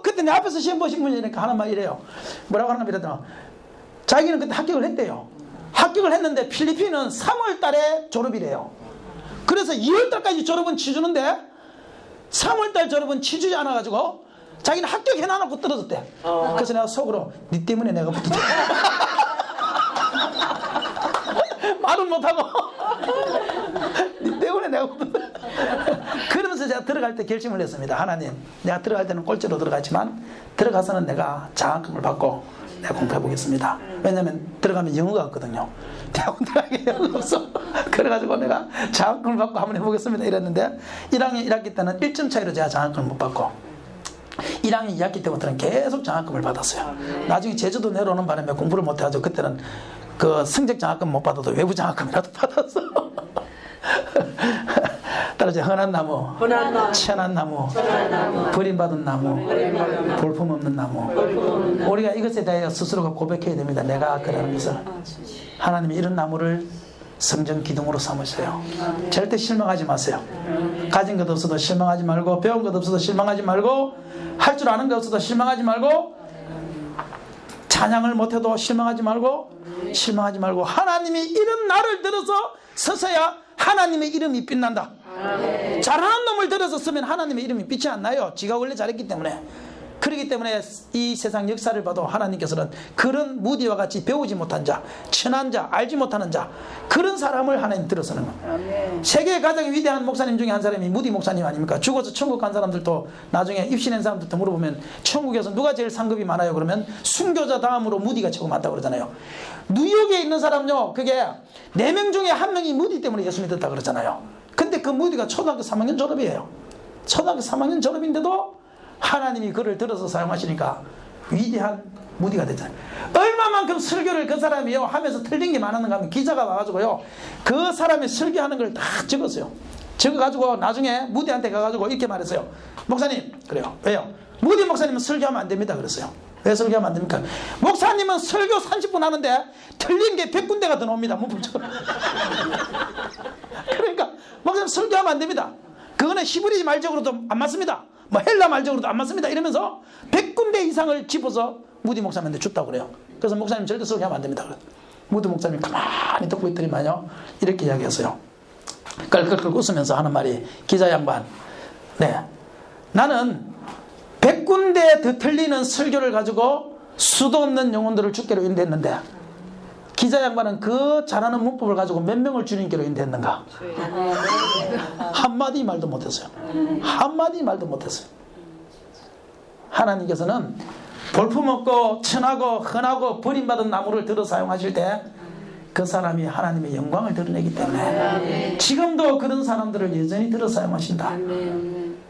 그때 내 앞에서 시험 보신 분이니까 하나만 이래요. 뭐라고 하나 이러더라. 자기는 그때 합격을 했대요. 합격을 했는데 필리핀은 3월 달에 졸업이래요. 그래서 2월 달까지 졸업은 치주는데 3월 달 졸업은 치주지 않아가지고 자기는 합격해놔놓고 떨어졌대. 그래서 내가 속으로 니 때문에 내가 붙었다. 말은 못하고 니 때문에 내가 붙었다. 그러면서 제가 들어갈 때 결심을 했습니다. 하나님, 내가 들어갈 때는 꼴찌로 들어가지만 들어가서는 내가 장학금을 받고 내가 공부해 보겠습니다. 왜냐하면 들어가면 영어가 없거든요. 대학원 들어가기 영어가 없어. 그래가지고 내가 장학금을 받고 한번 해보겠습니다 이랬는데 1학년 1학기 때는 1점 차이로 제가 장학금을 못 받고 1학년 2학기 때부터는 계속 장학금을 받았어요. 나중에 제주도 내려오는 바람에 공부를 못해가지고 그때는 그 성적 장학금 못 받아도 외부 장학금이라도 받았어. 따라서 흔한 나무, 천한 나무, 버림받은 나무, 볼품 없는 나무. 우리가 이것에 대해 스스로가 고백해야 됩니다. 내가 그러는 것을. 하나님이 이런 나무를 성전 기둥으로 삼으세요. 절대 실망하지 마세요. 가진 것 없어도 실망하지 말고, 배운 것 없어도 실망하지 말고, 할 줄 아는 것 없어도 실망하지 말고, 찬양을 못해도 실망하지 말고, 하나님이 이런 나를 들어서 서서야 하나님의 이름이 빛난다. 잘하는 놈을 들어서 쓰면 하나님의 이름이 빛이 안 나요. 지가 원래 잘했기 때문에. 그렇기 때문에 이 세상 역사를 봐도 하나님께서는 그런 무디와 같이 배우지 못한 자, 천한 자, 알지 못하는 자, 그런 사람을 하나님 들어서는 거예요. 세계의 가장 위대한 목사님 중에 한 사람이 무디 목사님 아닙니까? 죽어서 천국 간 사람들도 나중에 입신한 사람들도 물어보면 천국에서 누가 제일 상급이 많아요? 그러면 순교자 다음으로 무디가 최고 많다고 그러잖아요. 뉴욕에 있는 사람요, 그게 4명 중에 1명이 무디 때문에 예수 믿었다 그러잖아요. 근데 그 무디가 초등학교 3학년 졸업이에요. 초등학교 3학년 졸업인데도 하나님이 그를 들어서 사용하시니까 위대한 무디가 됐잖아요. 얼마만큼 설교를 그 사람이요 하면서 틀린 게 많았는가 하면 기자가 와가지고요 그 사람이 설교하는 걸 다 적었어요. 적어가지고 나중에 무디한테 가가지고 이렇게 말했어요. 목사님, 그래요. 왜요? 무디 목사님은 설교하면 안 됩니다 그랬어요. 왜 설교하면 안 됩니까? 목사님은 설교 30분 하는데 틀린 게 100군데가 더 나옵니다. 문법적으로. 그러니까 목사님 설교하면 안 됩니다. 그거는 히브리 말적으로도 안 맞습니다. 뭐 헬라 말적으로도 안 맞습니다. 이러면서 100군데 이상을 짚어서 무디 목사님한테 줬다고 그래요. 그래서 목사님 절대 설교하면 안 됩니다. 무디 목사님 가만히 듣고 있더니만요 이렇게 이야기했어요. 깔깔깔 웃으면서 하는 말이, 기자 양반, 네, 나는 100군데 더 틀리는 설교를 가지고 수도 없는 영혼들을 주께로 인도했는데 기자 양반은 그 잘하는 문법을 가지고 몇 명을 주님께로 인도했는가? 한마디 말도 못했어요. 한마디 말도 못했어요. 하나님께서는 볼품없고 천하고 흔하고 버림받은 나무를 들어 사용하실 때 그 사람이 하나님의 영광을 드러내기 때문에 지금도 그런 사람들을 여전히 들어 사용하신다.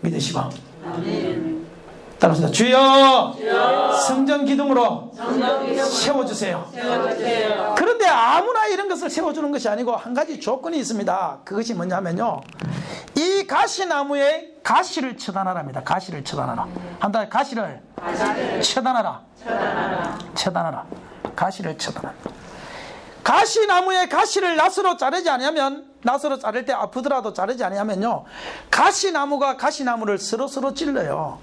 믿으시고 따라합시다. 주여, 성전 기둥으로 세워주세요. 그런데 아무나 이런 것을 세워주는 것이 아니고 한 가지 조건이 있습니다. 그것이 뭐냐면요, 이 가시나무에 가시를 처단하랍니다. 가시를 처단하라. 한다. 가시를 처단하라. 가시를 처단하라. 가시나무에 가시를 낫으로 자르지 않으면, 낫으로 자를 때 아프더라도 자르지 않으면요 가시나무가 가시나무를 서로 찔러요.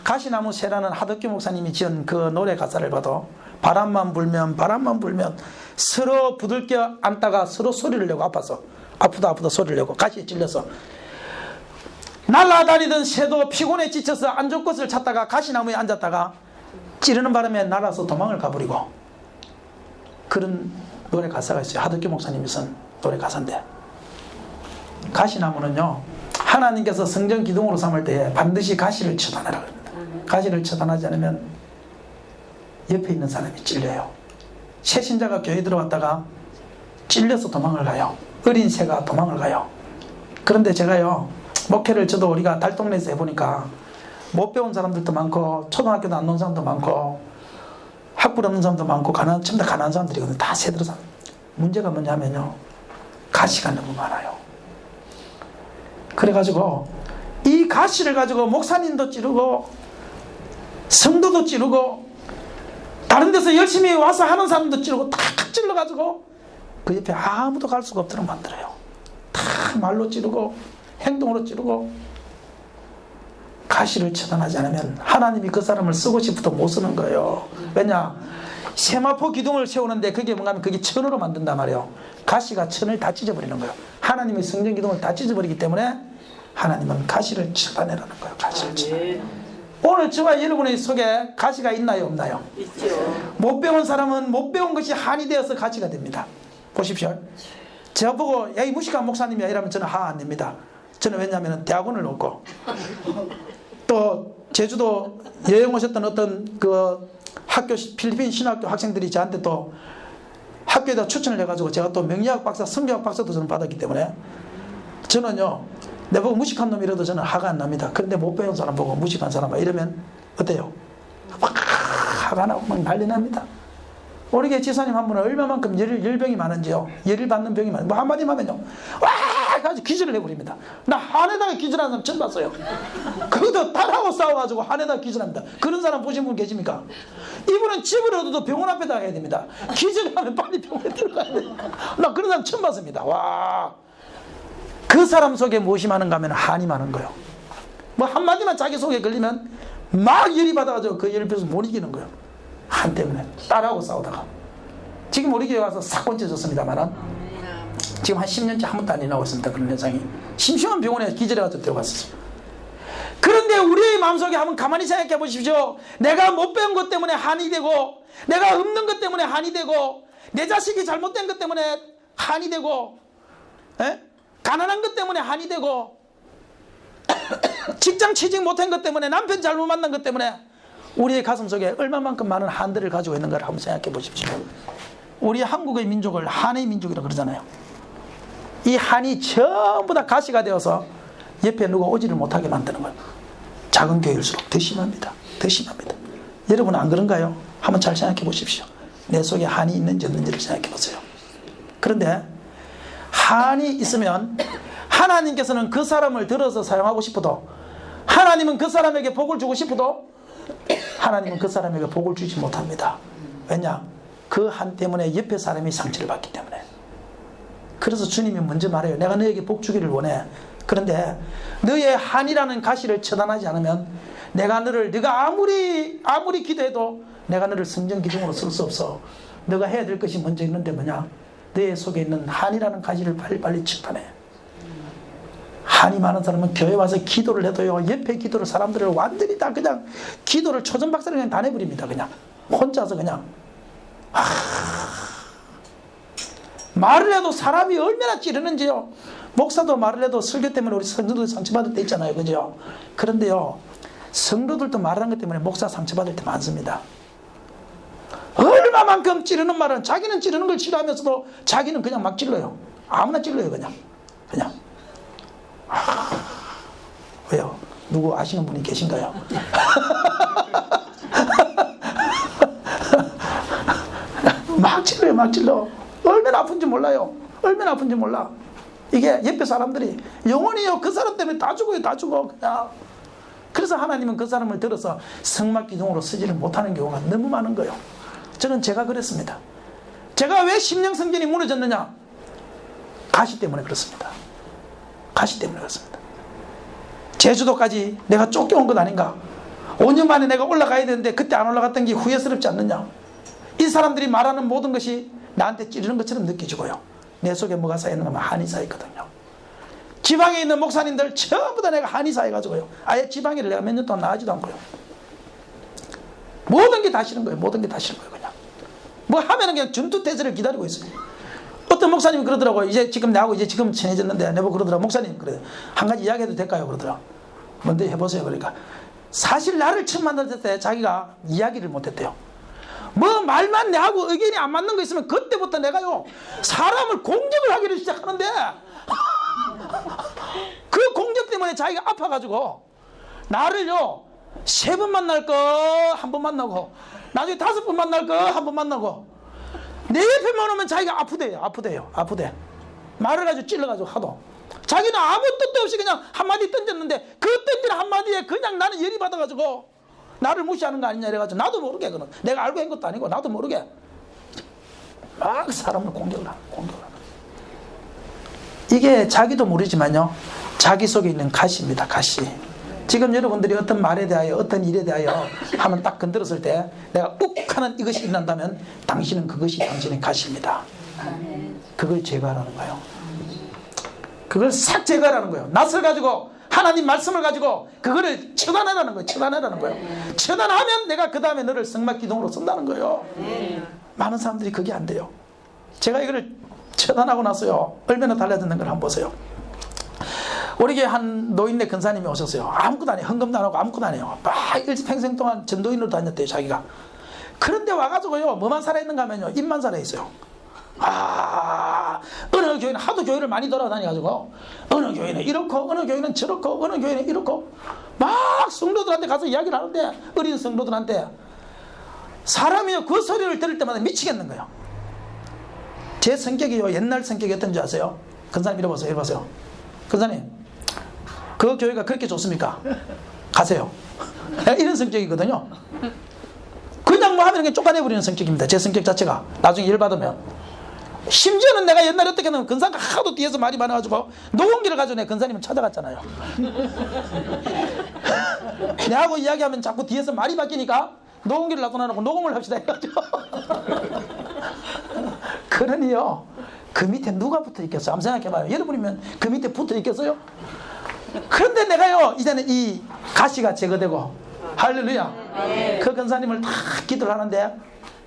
가시나무 새라는 하덕규 목사님이 지은 그 노래 가사를 봐도 바람만 불면 서로 부들겨 앉다가 서로 소리를 내고 아프다 소리를 내고 가시에 찔려서 날아다니던 새도 피곤에 지쳐서 안 좋은 것을 찾다가 가시나무에 앉았다가 찌르는 바람에 날아서 도망을 가버리고, 그런 노래 가사가 있어요. 하덕규 목사님이 쓴 노래 가사인데, 가시나무는요 하나님께서 성전 기둥으로 삼을 때 반드시 가시를 처단하라 그럽니다. 가시를 처단하지 않으면 옆에 있는 사람이 찔려요. 새신자가 교회 들어왔다가 찔려서 도망을 가요. 어린 새가 도망을 가요. 그런데 제가요 목회를 저도 우리가 달동네에서 해보니까 못 배운 사람들도 많고 초등학교도 안 나온 사람도 많고 학벌 없는 사람도 많고 전부 다 가난한 사람들이거든요. 다 새들어 사람. 문제가 뭐냐면요 가시가 너무 많아요. 그래가지고 이 가시를 가지고 목사님도 찌르고 성도도 찌르고 다른 데서 열심히 와서 하는 사람도 찌르고 다 찔러가지고 그 옆에 아무도 갈 수가 없도록 만들어요. 다 말로 찌르고 행동으로 찌르고, 가시를 처단하지 않으면 하나님이 그 사람을 쓰고 싶어도 못 쓰는 거예요. 왜냐? 세마포 기둥을 세우는데 그게 뭔가 하면 그게 천으로 만든단 말이에요. 가시가 천을 다 찢어버리는 거예요. 하나님의 성전 기둥을 다 찢어버리기 때문에 하나님은 가시를 처단해라는 거예요. 가시를 처단해. 오늘 저와 여러분의 속에 가시가 있나요 없나요? 있죠. 못 배운 사람은 못 배운 것이 한이 되어서 가시가 됩니다. 보십시오. 저보고 야 이 무식한 목사님이야 이러면 저는 화 안 냅니다. 저는 왜냐하면 대학원을 넣고 또 제주도 여행 오셨던 어떤 그 학교 필리핀 신학교 학생들이 저한테 또 학교에다 추천을 해가지고 제가 또 명리학 박사, 성경학 박사도 저는 받았기 때문에 저는요 내보고 무식한 놈이라도 저는 화가 안 납니다. 그런데 못 배운 사람 보고 무식한 사람 이러면 어때요? 막 화가 나고 막 난리 납니다. 우리 교회 지사님 한 분은 얼마만큼 열병이 많은지요. 열을 받는 병이 많은지 뭐 한마디만 하면요 와 가지고 기절을 해버립니다. 나 한에다가 기절하는 사람 처음 봤어요. 그것도 딸하고 싸워가지고 한에다가 기절합니다. 그런 사람 보신 분 계십니까? 이분은 집을 얻어도 병원 앞에다 해야 됩니다. 기절하면 빨리 병원에 들어가야 돼요. 나 그런 사람 처음 봤습니다. 와, 그 사람 속에 무엇이 많은가 하면 한이 많은 거예요. 뭐 한마디만 자기 속에 걸리면 막 열이 받아가지고 그 열을 펴서 못 이기는 거예요. 한 때문에 딸하고 싸우다가 지금 우리 교회 와서 싹 건져졌습니다만은 지금 한 10년째 한 번도 안 일어나고 있습니다. 그런 현상이. 심심한 병원에 기절해가지고 들어갔었어요. 그런데 우리의 마음속에 한번 가만히 생각해 보십시오. 내가 못 배운 것 때문에 한이 되고 내가 없는 것 때문에 한이 되고 내 자식이 잘못된 것 때문에 한이 되고 가난한 것 때문에 한이 되고 직장 취직 못한 것 때문에 남편 잘못 만난 것 때문에 우리의 가슴 속에 얼마만큼 많은 한들을 가지고 있는가를 한번 생각해 보십시오. 우리 한국의 민족을 한의 민족이라고 그러잖아요. 이 한이 전부 다 가시가 되어서 옆에 누가 오지를 못하게 만드는 거예요. 작은 교회일수록 더 심합니다. 더 심합니다. 여러분 안 그런가요? 한번 잘 생각해 보십시오. 내 속에 한이 있는지 없는지를 생각해 보세요. 그런데 한이 있으면 하나님께서는 그 사람을 들어서 사용하고 싶어도 하나님은 그 사람에게 복을 주고 싶어도 하나님은 그 사람에게 복을 주지 못합니다. 왜냐? 그 한 때문에 옆에 사람이 상처를 받기 때문에. 그래서 주님이 먼저 말해요. 내가 너에게 복 주기를 원해. 그런데 너의 한이라는 가시를 처단하지 않으면 네가 아무리 기도해도 내가 너를 성전 기둥으로 쓸 수 없어. 너가 해야 될 것이 먼저 있는데 뭐냐? 너의 속에 있는 한이라는 가시를 빨리빨리 처단해. 한이 많은 사람은 교회 와서 기도를 해도요 옆에 기도를 사람들을 완전히 다 그냥 기도를 초전박사를 그냥 다 내버립니다. 그냥 혼자서 그냥 말을 해도 사람이 얼마나 찌르는지요. 목사도 말을 해도 설교 때문에 우리 성도들 상처받을 때 있잖아요. 그죠? 그런데요 성도들도 말하는 것 때문에 목사 상처받을 때 많습니다. 얼마만큼 찌르는 말은 자기는 찌르는 걸 싫어하면서도 자기는 그냥 막 찔러요. 아무나 찔러요. 그냥 왜요? 누구 아시는 분이 계신가요? 막 찔러. 얼마나 아픈지 몰라요. 얼마나 아픈지 몰라. 이게 옆에 사람들이 영원히요 그 사람 때문에 다 죽어요. 다 죽어 그냥. 그래서 하나님은 그 사람을 들어서 성막 기둥으로 쓰지를 못하는 경우가 너무 많은 거예요. 저는 제가 그랬습니다. 제가 왜 심령 성전이 무너졌느냐? 가시 때문에 그렇습니다. 가시 때문에 그렇습니다. 제주도까지 내가 쫓겨온 것 아닌가? 5년 만에 내가 올라가야 되는데 그때 안 올라갔던 게 후회스럽지 않느냐? 이 사람들이 말하는 모든 것이 나한테 찌르는 것처럼 느껴지고요. 내 속에 뭐가 쌓이는 거면 한이 쌓였거든요. 지방에 있는 목사님들 전부 다 내가 한이 쌓여가지고요. 아예 지방에를 내가 몇 년 동안 나가지도 않고요. 모든 게 다 싫은 거예요. 모든 게 다 싫은 거예요. 그냥 뭐 하면은 그냥 전투태세를 기다리고 있어요. 어떤 목사님이 그러더라고요. 이제 지금 나하고 이제 지금 친해졌는데 내보고 그러더라고요. 목사님 그래 한 가지 이야기해도 될까요? 그러더라고요. 뭔데 해보세요. 그러니까 사실 나를 처음 만났을 때 자기가 이야기를 못했대요. 뭐 말만 내하고 의견이 안 맞는 거 있으면 그때부터 내가요 사람을 공격을 하기를 시작하는데 그 공격 때문에 자기가 아파가지고 나를요 3번 만날 거 1번 만나고 나중에 5번 만날 거 1번 만나고 내 옆에만 오면 자기가 아프대. 말을 가지고 찔러가지고 하도 자기는 아무 뜻도 없이 그냥 한마디 던졌는데 그 던진 한마디에 그냥 나는 열이 받아가지고 나를 무시하는 거 아니냐 이래가지고 나도 모르게 그는 내가 알고 한 것도 아니고 나도 모르게 막 사람을 공격을 하는 이게 자기도 모르지만요 자기 속에 있는 가시입니다. 가시. 지금 여러분들이 어떤 말에 대하여 어떤 일에 대하여 하면 딱 건드렸을 때 내가 욱 하는 이것이 일어난다면 당신은 그것이 당신의 가시입니다. 그걸 제거하라는 거예요. 그걸 싹 제거하라는 거예요. 낯을 가지고 하나님 말씀을 가지고 그거를 처단하라는 거예요. 처단하면 내가 그 다음에 너를 성막 기둥으로 쓴다는 거예요. 많은 사람들이 그게 안 돼요. 제가 이거를 처단하고 나서요 얼마나 달라졌는 걸 한번 보세요. 우리 교회 한 노인네 근사님이 오셨어요. 아무것도 안 해요. 헌금도 안 하고 아무것도 안 해요. 막 일평생 동안 전도인으로 다녔대요, 자기가. 그런데 와가지고요, 뭐만 살아있는가 하면요, 입만 살아있어요. 어느 교회는 하도 교회를 많이 돌아다녀가지고, 어느 교회는 이렇고, 어느 교회는 저렇고, 어느 교회는 이렇고, 막 성도들한테 가서 이야기를 하는데, 어린 성도들한테. 사람이요, 그 소리를 들을 때마다 미치겠는 거예요. 제 성격이요, 옛날 성격이 어떤지 아세요? 근사님 이러보세요, 이러보세요. 근사님, 그 교회가 그렇게 좋습니까? 가세요. 이런 성격이거든요. 그냥 뭐 하면 그냥 쫓아내버리는 성격입니다. 제 성격 자체가. 나중에 일 받으면. 심지어는 내가 옛날에 어떻게 하면 근사가 하도 뒤에서 말이 많아가지고 노공기를 가지고 내가 근사님을 찾아갔잖아요. 내하고 이야기하면 자꾸 뒤에서 말이 바뀌니까 노공기를 놔둬놓고 녹음을 합시다 해가지고. 그러니요, 그 밑에 누가 붙어 있겠어요? 한번 생각해봐요. 여러분이면 그 밑에 붙어 있겠어요? 그런데 내가요, 이제는 이 가시가 제거되고, 할렐루야. 그 근사님을 다 기도를 하는데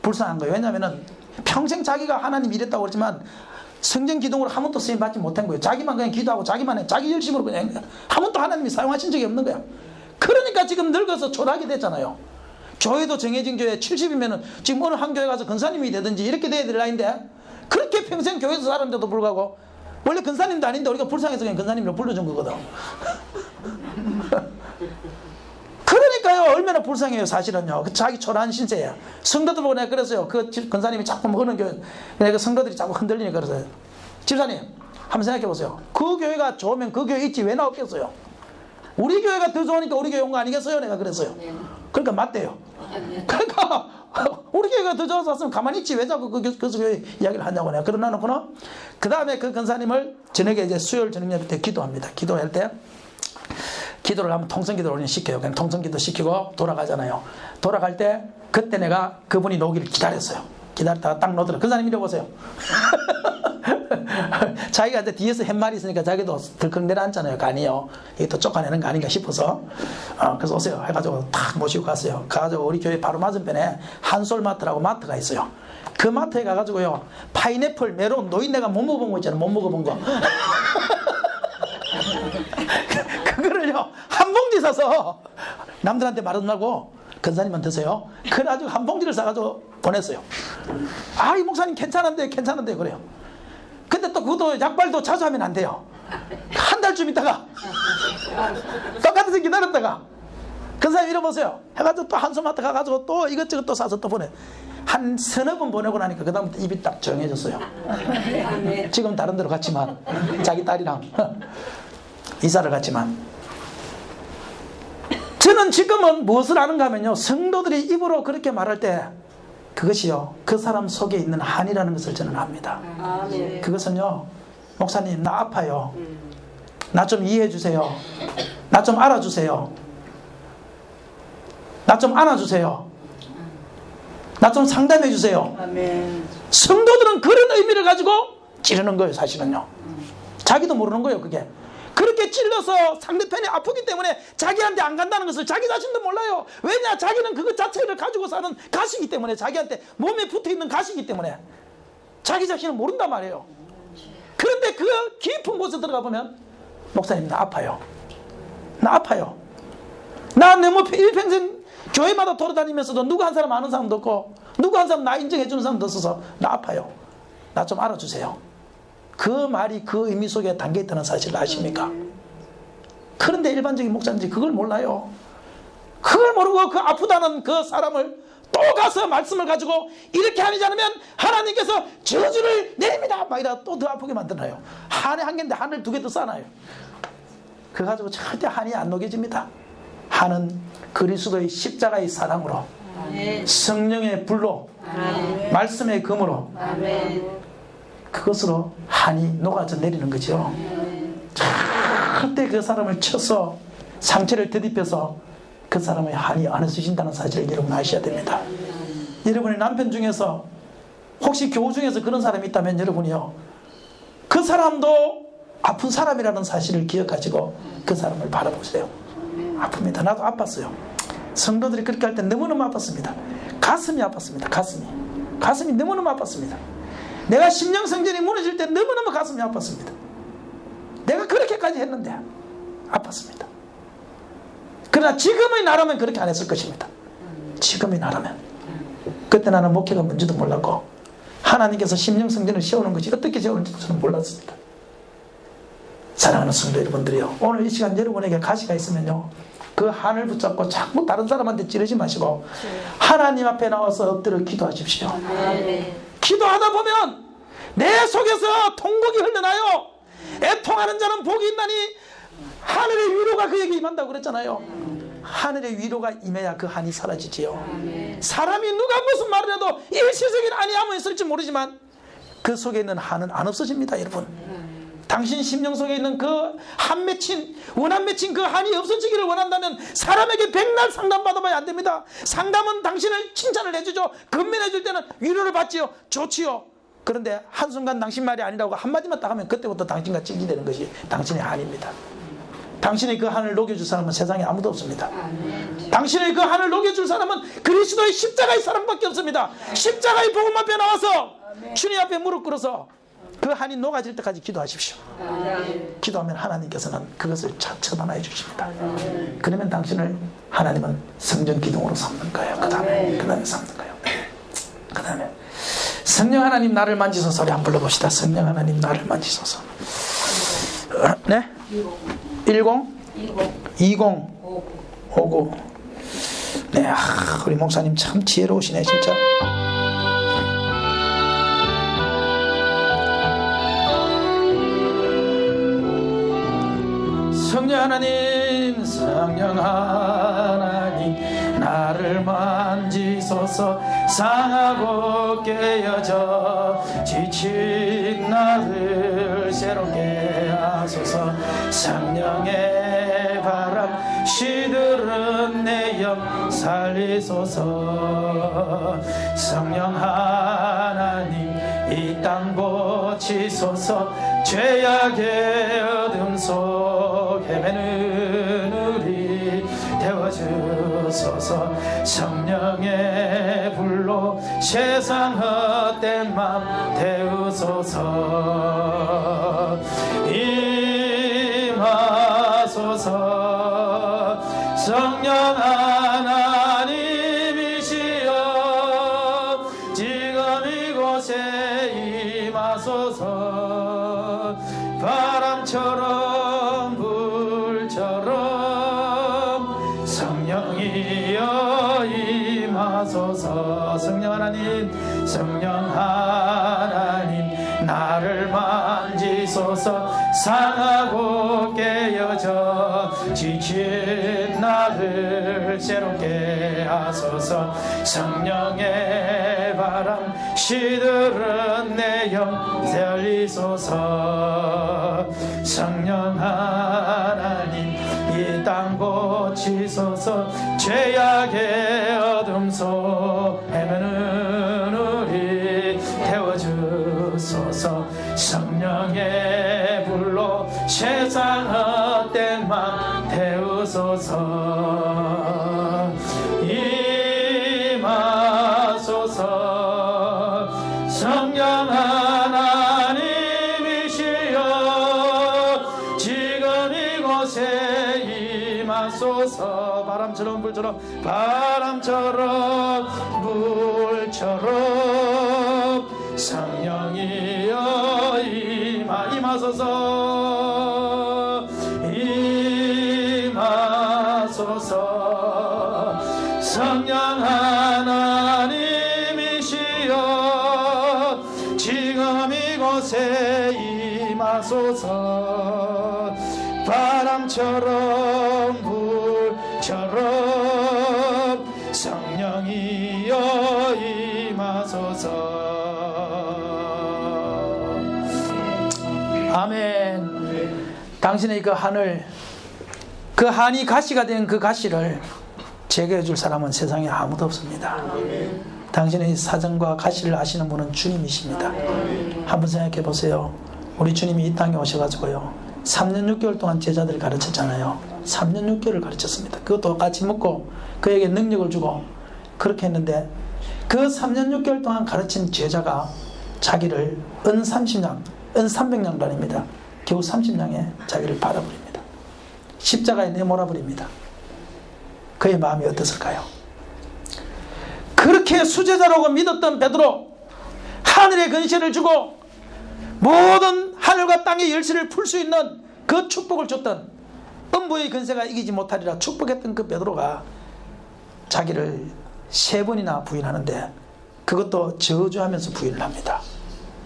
불쌍한 거예요. 왜냐면은 평생 자기가 하나님 이랬다고 그랬지만 성전 기둥으로 한 번도 쓰임 받지 못한 거예요. 자기만 그냥 기도하고 자기만 해, 자기 열심으로 그냥 한 번도 하나님이 사용하신 적이 없는 거야. 그러니까 지금 늙어서 초라하게 됐잖아요. 교회도 정해진 교회 70이면은 지금 어느 한 교회 가서 근사님이 되든지 이렇게 돼야 될 나이인데, 그렇게 평생 교회에서 살았는데도 불구하고, 원래 근사님도 아닌데 우리가 불쌍해서 그냥 근사님으로 불러준 거거든. 그러니까요, 얼마나 불쌍해요, 사실은요. 자기 초라한 신세야. 성도들 보고 내가 그랬어요. 그 근사님이 자꾸 먹는 교회, 내가 성도들이 자꾸 흔들리니까 그랬어요. 집사님, 한번 생각해 보세요. 그 교회가 좋으면 그 교회 있지 왜 나왔겠어요? 우리 교회가 더 좋으니까 우리 교회 온 거 아니겠어요? 내가 그랬어요. 그러니까 맞대요. 그러니까 우리 교회가 더 좋아서 왔으면 가만히 있지 왜 자꾸 그 교회 이야기를 하냐고 내가 그러나 놓고는, 그 다음에 그 근사님을 저녁에 이제 수요일 저녁 예배 때 기도합니다. 기도할 때 기도를 하면 통성기도를 우리는 시켜요. 그냥 통성기도 시키고 돌아가잖아요. 돌아갈 때 그때 내가 그분이 놓기를 기다렸어요. 기다렸다가 딱 놓더라. 근사님 이래 보세요. 자기가 이제 뒤에서 햇말이 있으니까 자기도 덜컹 내려앉잖아요. 간이요. 이게 또 쫓아내는 거 아닌가 싶어서. 그래서 오세요 해가지고 탁 모시고 갔어요. 가가지고 우리 교회 바로 맞은편에 한솔마트라고 마트가 있어요. 그 마트에 가가지고요, 파인애플, 메론, 노인네가 못 먹어본 거 있잖아요. 못 먹어본 거. 그거를요, 한 봉지 사서 남들한테 말하지 말고 근사님만 드세요. 그래가지고 한 봉지를 사가지고 보냈어요. 이 목사님 괜찮은데 그래요. 근데 또 그것도 약발도 자주 하면 안 돼요. 한 달쯤 있다가 똑같은 데 기다렸다가 근사님 이러보세요 해가지고 또 한소마트 가가지고 또 이것저것 또 사서 또 보내. 한 서너 번 보내고 나니까 그 다음부터 입이 딱 정해졌어요. 지금 다른 데로 갔지만, 자기 딸이랑 이사를 갔지만, 저는 지금은 무엇을 아는가 하면요, 성도들이 입으로 그렇게 말할 때 그것이요, 그 사람 속에 있는 한이라는 것을 저는 압니다. 그것은요, 목사님 나 아파요, 나 좀 이해해 주세요, 나 좀 알아주세요, 나 좀 안아주세요, 나 좀 상담해 주세요. 성도들은 그런 의미를 가지고 찌르는 거예요. 사실은요, 자기도 모르는 거예요. 그게 그렇게 찔러서 상대편이 아프기 때문에 자기한테 안 간다는 것을 자기 자신도 몰라요. 왜냐? 자기는 그것 자체를 가지고 사는 가시기 때문에, 자기한테 몸에 붙어있는 가시기 때문에 자기 자신은 모른단 말이에요. 그런데 그 깊은 곳에 들어가 보면, 목사님 나 아파요, 나 아파요, 나 너무 일평생 교회마다 돌아다니면서도 누구 한 사람 아는 사람도 없고 누구 한 사람 나 인정해 주는 사람도 없어서 나 아파요, 나 좀 알아주세요. 그 말이 그 의미 속에 담겨있다는 사실을 아십니까? 그런데 일반적인 목사님들이 그걸 몰라요. 그걸 모르고 그 아프다는 그 사람을 또 가서 말씀을 가지고 이렇게 하지 않으면 하나님께서 저주를 내립니다 막 이러다 또 더 아프게 만드나요. 한에 한 개인데 한을 두 개 더 싸나요. 그거 가지고 절대 한이 안 녹여집니다. 한은 그리스도의 십자가의 사랑으로, 성령의 불로, 말씀의 금으로, 그것으로 한이 녹아져 내리는 거죠. 절대 그 사람을 쳐서 상처를 되짚혀서 그 사람의 한이 안 없어진다는 사실을 여러분 아셔야 됩니다. 여러분의 남편 중에서 혹시 교우 중에서 그런 사람이 있다면 여러분이요, 그 사람도 아픈 사람이라는 사실을 기억하시고 그 사람을 바라보세요. 아픕니다. 나도 아팠어요. 성도들이 그렇게 할 때 너무너무 아팠습니다. 가슴이 아팠습니다. 가슴이 너무너무 아팠습니다. 내가 심령성전이 무너질 때 너무너무 가슴이 아팠습니다. 내가 그렇게까지 때까지 했는데 아팠습니다. 그러나 지금의 나라면 그렇게 안 했을 것입니다. 지금의 나라면. 그때 나는 목회가 뭔지도 몰랐고 하나님께서 심령성전을 세우는 것이 어떻게 세우는지도 저는 몰랐습니다. 사랑하는 성도 여러분들이요, 오늘 이 시간 여러분에게 가시가 있으면요, 그 한을 붙잡고 자꾸 다른 사람한테 찌르지 마시고 하나님 앞에 나와서 엎드려 기도하십시오. 기도하다 보면 내 속에서 통곡이 흘러나요. 애통하는 자는 복이 있나니 하늘의 위로가 그에게 임한다고 그랬잖아요. 하늘의 위로가 임해야 그 한이 사라지지요. 사람이 누가 무슨 말을 해도 일시적인 안위함은 있을지 모르지만 그 속에 있는 한은 안 없어집니다. 여러분, 당신 심령 속에 있는 그 한 맺힌, 원한 맺힌 그 한이 없어지기를 원한다면 사람에게 백날 상담받아봐야 안 됩니다. 상담은 당신을 칭찬을 해주죠. 건면해 줄 때는 위로를 받지요. 좋지요. 그런데 한순간 당신 말이 아니라고 한마디만 딱 하면 그때부터 당신과 찡기되는 것이 당신의 한입니다. 당신의 그 한을 녹여줄 사람은 세상에 아무도 없습니다. 당신의 그 한을 녹여줄 사람은 그리스도의 십자가의 사람밖에 없습니다. 십자가의 복음 앞에 나와서 주님 앞에 무릎 꿇어서 그 한이 녹아질 때까지 기도하십시오. 기도하면 하나님께서는 그것을 처단해 주십니다. 그러면 당신을 하나님은 성전 기둥으로 삼는 거예요. 그 다음에 삼는 거예요. 그 다음에 성령 하나님 나를 만지소서. 한번 불러봅시다. 성령 하나님 나를 만지소서. 네? 10? 20? 59. 네, 우리 목사님 참 지혜로우시네 진짜. 성령 하나님, 성령 하나님 나를 만지소서. 상하고 깨어져 지친 나를 새롭게 하소서. 성령의 바람 시들은 내 영 살리소서. 성령 하나님 이 땅 고치소서. 죄악의 어둠 속 헤매는 우리 태워주소서. 성령의 불로 세상 헛된 맘 태우소서. 임하소서. 성령 하나님이시여 지금 이곳에 임하소서. 바람처럼 불처럼 성령이여 임하소서. 성령 하나님, 성령 하나님 나를 만지소서. 상하고 깨어져 지친 나를 새롭게 하소서. 성령의 바람 시들은 내 영 살리소서. 성령 하나님 이 땅 고치소서. 죄악의 어둠 속 헤매는 우리 태워주소서. 성령의 불로 세상 헛된 맘 태우소서. 임하소서. 성령 하나님이시여 지금 이곳에 임하소서. 바람처럼 불처럼, 바람처럼 불처럼 성령이여 임하소서. 임하소서. 성령 하나님이시여 지금 이곳에 임하소서. 바람처럼 불처럼 성령이여 임하소서. 아멘. 당신의 그 한을, 그 한이 가시가 된 그 가시를 제거해 줄 사람은 세상에 아무도 없습니다. 당신의 사정과 가시를 아시는 분은 주님이십니다. 한번 생각해 보세요. 우리 주님이 이 땅에 오셔가지고요 3년 6개월 동안 제자들을 가르쳤잖아요. 3년 6개월을 가르쳤습니다. 그것도 같이 먹고 그에게 능력을 주고 그렇게 했는데 그 3년 6개월 동안 가르친 제자가 자기를 은 30냥, 은 300냥도 아닙니다. 겨우 30냥에 자기를 팔아버립니다. 십자가에 내몰아버립니다. 그의 마음이 어땠을까요? 그렇게 수제자라고 믿었던 베드로, 하늘의 근시를 주고 모든 하늘과 땅의 열쇠를 풀 수 있는 그 축복을 줬던, 음부의 근세가 이기지 못하리라 축복했던 그 베드로가 자기를 3번이나 부인하는데, 그것도 저주하면서 부인을 합니다.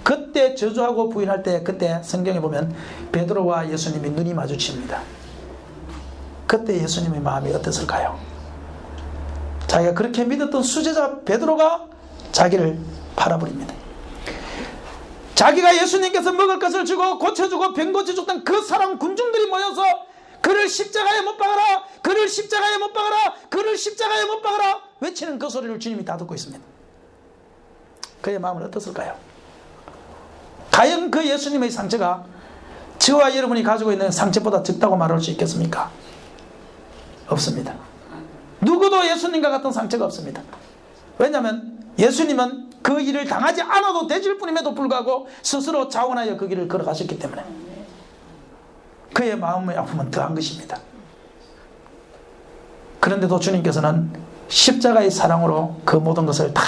그때 저주하고 부인할 때, 그때 성경에 보면 베드로와 예수님이 눈이 마주칩니다. 그때 예수님의 마음이 어땠을까요? 자기가 그렇게 믿었던 수제자 베드로가 자기를 팔아버립니다. 자기가 예수님께서 먹을 것을 주고 고쳐주고 병 고쳐줬던 그 사람 군중들이 모여서 그를 십자가에 못 박아라, 그를 십자가에 못 박아라, 그를 십자가에 못 박아라 외치는 그 소리를 주님이 다 듣고 있습니다. 그의 마음은 어떻을까요? 과연 그 예수님의 상처가 저와 여러분이 가지고 있는 상처보다 적다고 말할 수 있겠습니까? 없습니다. 누구도 예수님과 같은 상처가 없습니다. 왜냐하면 예수님은 그 일을 당하지 않아도 되질 뿐임에도 불구하고 스스로 자원하여 그 길을 걸어가셨기 때문에 그의 마음의 아픔은 더한 것입니다. 그런데도 주님께서는 십자가의 사랑으로 그 모든 것을 다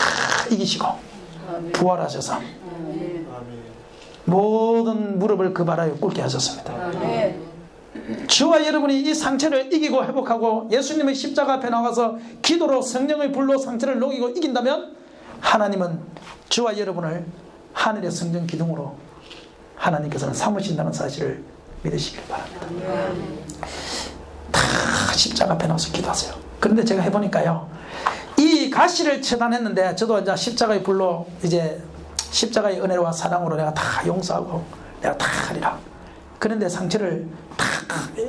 이기시고 부활하셔서 모든 무릎을 그 바라에 꿇게 하셨습니다. 저와 여러분이 이 상처를 이기고 회복하고 예수님의 십자가 앞에 나가서 기도로 성령의 불로 상처를 녹이고 이긴다면 하나님은 저와 여러분을 하늘의 성전 기둥으로 하나님께서는 삼으신다는 사실을 믿으시길 바랍니다. 다 십자가 앞에 나와서 기도하세요. 그런데 제가 해보니까요, 이 가시를 처단했는데 저도 이제 십자가의 불로 이제 십자가의 은혜와 사랑으로 내가 다 용서하고 내가 다 하리라. 그런데 상처를 다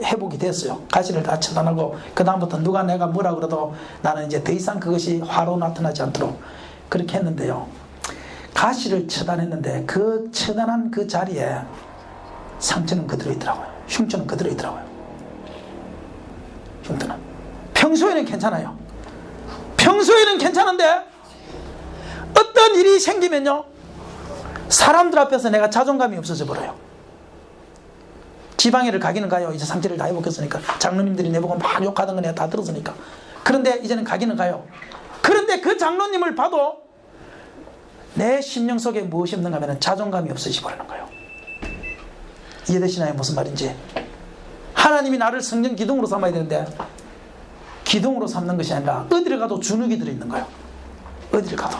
회복이 됐어요. 가시를 다 처단하고 그 다음부터 누가 내가 뭐라 그래도 나는 이제 더 이상 그것이 화로 나타나지 않도록 그렇게 했는데요, 가시를 처단했는데 그 처단한 그 자리에 상처는 그대로 있더라고요. 흉터는 그대로 있더라고요. 흉터는 평소에는 괜찮아요. 평소에는 괜찮은데 어떤 일이 생기면요, 사람들 앞에서 내가 자존감이 없어져 버려요. 지방에를 가기는 가요. 이제 상처를 다 회복했으니까. 장로님들이 내보고 막 욕하던 거 내가 다 들었으니까. 그런데 이제는 가기는 가요. 그런데 그 장로님을 봐도 내 심령 속에 무엇이 없는가 하면 자존감이 없어지고 그러는 거예요. 이해되시나요? 무슨 말인지. 하나님이 나를 성전 기둥으로 삼아야 되는데 기둥으로 삼는 것이 아니라 어디를 가도 주눅이 들어있는 거예요. 어디를 가도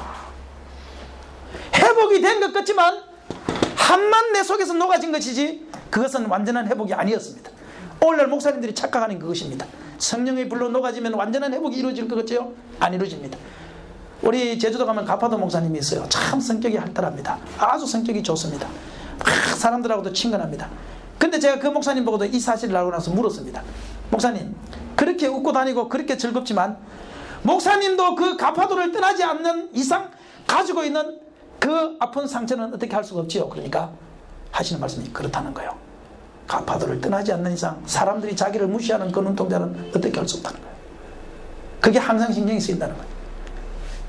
회복이 된 것 같지만 한만 내 속에서 녹아진 것이지 그것은 완전한 회복이 아니었습니다. 오늘날 목사님들이 착각하는 그것입니다. 성령의 불로 녹아지면 완전한 회복이 이루어질 것 같지요? 안 이루어집니다. 우리 제주도 가면 가파도 목사님이 있어요. 참 성격이 활달합니다. 아주 성격이 좋습니다. 막 사람들하고도 친근합니다. 근데 제가 그 목사님 보고도 이 사실을 알고 나서 물었습니다. 목사님, 그렇게 웃고 다니고 그렇게 즐겁지만 목사님도 그 가파도를 떠나지 않는 이상 가지고 있는 그 아픈 상처는 어떻게 할 수가 없지요? 그러니까 하시는 말씀이 그렇다는 거예요. 가파도를 떠나지 않는 이상 사람들이 자기를 무시하는 그 눈동자는 어떻게 할 수 없다는 거예요. 그게 항상 신경이 쓰인다는 거예요.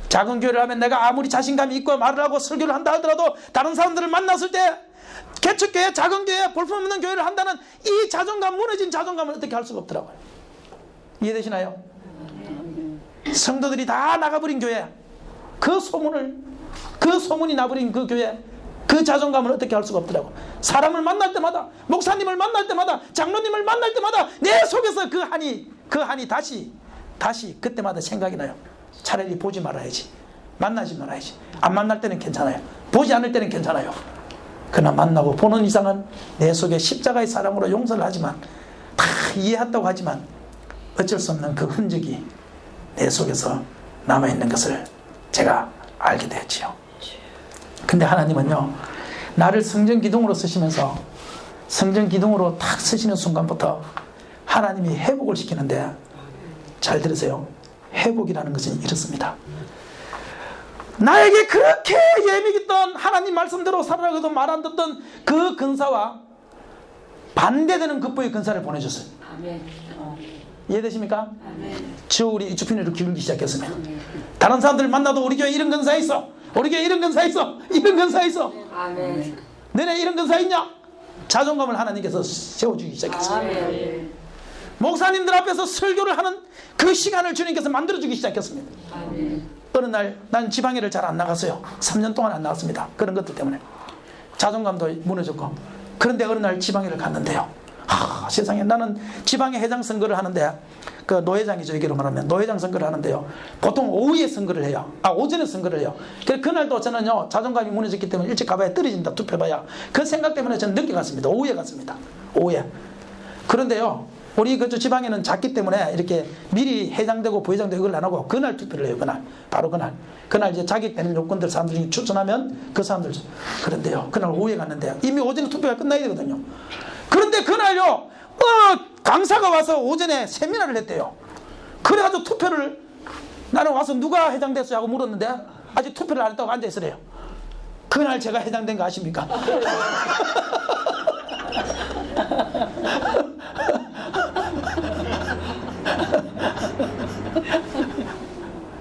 작은 교회를 하면 내가 아무리 자신감이 있고 말을 하고 설교를 한다 하더라도 다른 사람들을 만났을 때 개척교회, 작은 교회, 볼품없는 교회를 한다는 이 자존감, 무너진 자존감을 어떻게 할 수가 없더라고요. 이해되시나요? 성도들이 다 나가버린 교회, 그 소문이 나버린 그 교회, 그 자존감을 어떻게 할 수가 없더라고. 사람을 만날 때마다, 목사님을 만날 때마다, 장로님을 만날 때마다 내 속에서 그 한이 다시 그때마다 생각이 나요. 차라리 보지 말아야지, 만나지 말아야지. 안 만날 때는 괜찮아요. 보지 않을 때는 괜찮아요. 그러나 만나고 보는 이상은 내 속에 십자가의 사랑으로 용서를 하지만, 다 이해했다고 하지만 어쩔 수 없는 그 흔적이 내 속에서 남아있는 것을 제가 알게 되었지요. 근데 하나님은요, 나를 성전 기둥으로 쓰시면서 성전 기둥으로 탁 쓰시는 순간부터 하나님이 회복을 시키는데, 잘 들으세요. 회복이라는 것은 이렇습니다. 나에게 그렇게 예민했던 하나님 말씀대로 살아가도 말 안 듣던 그 근사와 반대되는 급부의 근사를 보내줬어요. 이해되십니까? 저 우리 이주핀으로 기울기 시작했으면 다른 사람들 만나도 우리 교회 이런 근사 있어, 우리 교회 이런 근사 있어, 이런 근사 있어. 너네 이런 근사 있냐? 자존감을 하나님께서 세워주기 시작했습니다. 목사님들 앞에서 설교를 하는 그 시간을 주님께서 만들어주기 시작했습니다. 어느 날 난 지방회를 잘 안 나갔어요. 3년 동안 안 나갔습니다. 그런 것들 때문에 자존감도 무너졌고. 그런데 어느 날 지방회를 갔는데요, 세상에, 나는 지방회 회장 선거를 하는데, 그 노회장이죠, 여기로 말하면 노회장 선거를 하는데요, 보통 오후에 선거를 해요. 오전에 선거를 해요. 그날도 저는요, 자존감이 무너졌기 때문에 일찍 가봐야 떨어진다, 투표해봐야. 그 생각 때문에 저는 늦게 갔습니다. 오후에 갔습니다. 오후에. 그런데요, 우리 그쪽 지방에는 작기 때문에 이렇게 미리 회장되고 부회장되고 이걸 안 하고 그날 투표를 해요. 그날, 바로 그날 이제 자격되는 요건들 사람들이 추천하면 그 사람들. 그런데요, 그날 오후에 갔는데 이미 오전에 투표가 끝나야 되거든요. 그런데 그날요, 강사가 와서 오전에 세미나를 했대요. 그래가지고 투표를, 나는 와서 누가 회장됐어요 하고 물었는데 아직 투표를 안 했다고 앉아있으래요. 그날 제가 회장된 거 아십니까?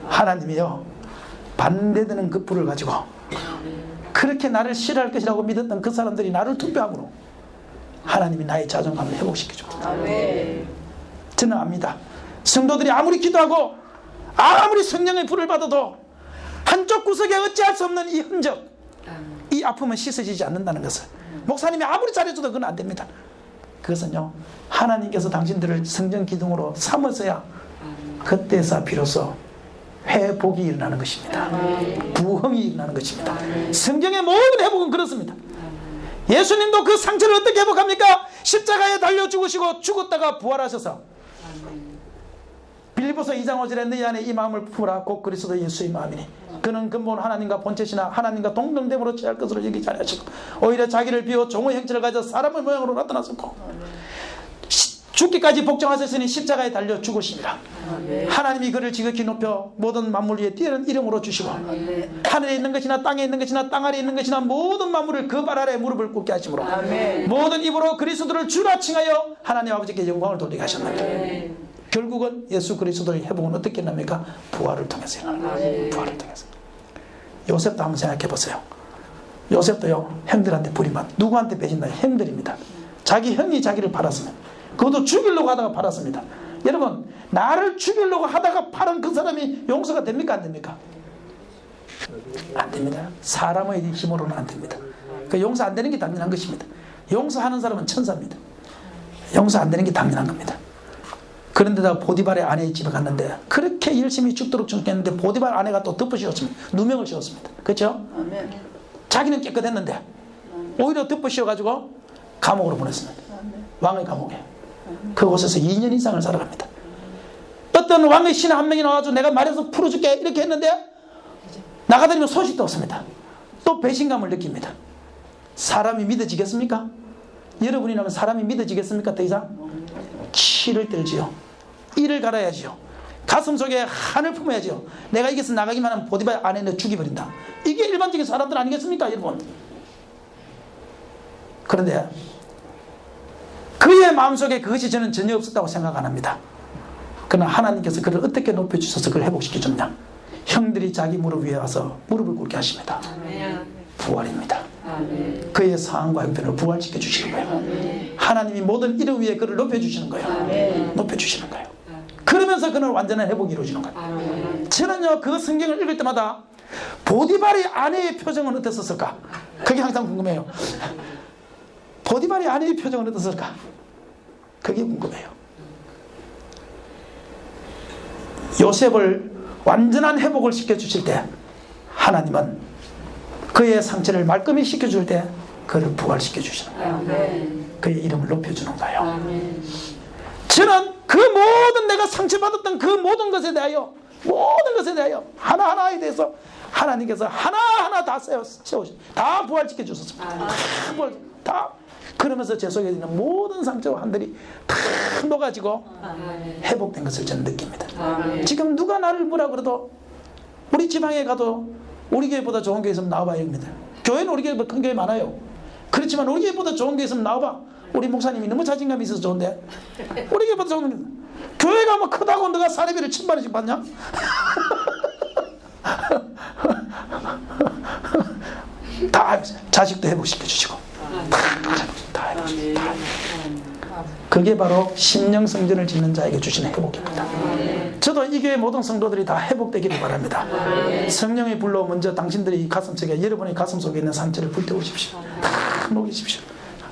하나님이요, 반대되는 그 불을 가지고 그렇게 나를 싫어할 것이라고 믿었던 그 사람들이 나를 투표함으로 하나님이 나의 자존감을 회복시켜주고, 저는 압니다. 성도들이 아무리 기도하고 아무리 성령의 불을 받아도 한쪽 구석에 어찌할 수 없는 이 흔적, 이 아픔은 씻어지지 않는다는 것을 목사님이 아무리 잘해줘도 그건 안 됩니다. 그것은요, 하나님께서 당신들을 성전 기둥으로 삼으셔야 그때서 비로소 회복이 일어나는 것입니다. 부흥이 일어나는 것입니다. 성경의 모든 회복은 그렇습니다. 예수님도 그 상처를 어떻게 회복합니까? 십자가에 달려 죽으시고 죽었다가 부활하셔서 빌립보서 2장 5절에 너희 안에 이 마음을 품으라 곧 그리스도 예수의 마음이니 그는 근본 하나님과 본체시나 하나님과 동등됨으로 취할 것으로 여기지 아니하시고 오히려 자기를 비워 종의 형체를 가져 사람의 모양으로 나타났었고 죽기까지 복종하셨으니 십자가에 달려 죽으시니라. 하나님이 그를 지극히 높여 모든 만물 위에 뛰어난 이름으로 주시고 하늘에 있는 것이나 땅에 있는 것이나 땅 아래에 있는 것이나 모든 만물을 그 발 아래 무릎을 꿇게 하심으로 모든 입으로 그리스도를 주라 칭하여 하나님 아버지께 영광을 돌리게 하셨나이다. 결국은 예수 그리스도의 회복은 어떻게 일어납니까? 부활을 통해서 일어납니다. 부활을 통해서. 요셉도 한번 생각해 보세요. 요셉도요, 형들한테 불임한, 누구한테 배신다? 형들입니다. 자기 형이 자기를 팔았으면, 그것도 죽이려고 하다가 팔았습니다. 여러분, 나를 죽이려고 하다가 팔은 그 사람이 용서가 됩니까? 안 됩니까? 안 됩니다. 사람의 힘으로는 안 됩니다. 그 용서 안 되는 게 당연한 것입니다. 용서하는 사람은 천사입니다. 용서 안 되는 게 당연한 겁니다. 그런데다가 보디발의 아내의 집에 갔는데 그렇게 열심히 죽도록 죽겠는데 보디발 아내가 또 덮어 씌웠습니다. 누명을 씌웠습니다. 그렇죠? 자기는 깨끗했는데 오히려 덮어 씌워가지고 감옥으로 보냈습니다. 왕의 감옥에. 그곳에서 2년 이상을 살아갑니다. 어떤 왕의 신하 한 명이 나와가지고 내가 말해서 풀어줄게 이렇게 했는데 나가다니면 소식도 없습니다. 또 배신감을 느낍니다. 사람이 믿어지겠습니까? 여러분이라면 사람이 믿어지겠습니까? 더 이상? 치를 떨지요. 이를 갈아야지요. 가슴 속에 한을 품어야지요. 내가 이게서 나가기만 하면 보디발 아내는 죽여버린다. 이게 일반적인 사람들 아니겠습니까, 여러분? 그런데 그의 마음속에 그것이 저는 전혀 없었다고 생각 안 합니다. 그러나 하나님께서 그를 어떻게 높여주셔서 그를 회복시켜줬냐? 형들이 자기 무릎 위에 와서 무릎을 꿇게 하십니다. 부활입니다. 그의 상황과 형편을 부활시켜 주시는 거예요. 하나님이 모든 이름 위에 그를 높여주시는 거예요. 높여주시는 거예요. 그러면서 그는 완전한 회복이 이루어지는 거예요. 저는요, 그 성경을 읽을 때마다 보디발의 아내의 표정은 어땠었을까? 그게 항상 궁금해요. 보디발의 아내의 표정은 어땠을까? 그게 궁금해요. 요셉을 완전한 회복을 시켜주실 때 하나님은 그의 상처를 말끔히 시켜줄 때 그를 부활시켜주시는 거예요. 그의 이름을 높여주는 거예요. 저는 그 모든 내가 상처받았던 그 모든 것에 대하여 하나하나에 대해서 하나님께서 하나하나 다 세우시고 다 부활시켜 주셨습니다. 다 그러면서 제 속에 있는 모든 상처와 한들이 다 녹아지고 회복된 것을 저는 느낍니다. 지금 누가 나를 뭐라 그래도 우리 지방에 가도 우리 교회보다 좋은 교회 있으면 나와봐야 합니다. 교회는 우리 교회보다 큰 교회 많아요. 그렇지만 우리 교회보다 좋은 교회 있으면 나와봐. 우리 목사님이 너무 자신감이 있어서 좋은데 우리 교회보다 좋은 교회. 교회가 뭐 크다고 너가 사례비를 1000만원씩 받냐? 다 자식도 회복시켜 주시고 다 그게 바로 심령 성전을 짓는 자에게 주시는 회복입니다. 저도 이 교회 모든 성도들이 다 회복되기를 바랍니다. 성령의 불로 먼저 당신들이 가슴속에, 여러분의 가슴 속에 있는 상처를 불태우십시오. 다 녹이십시오.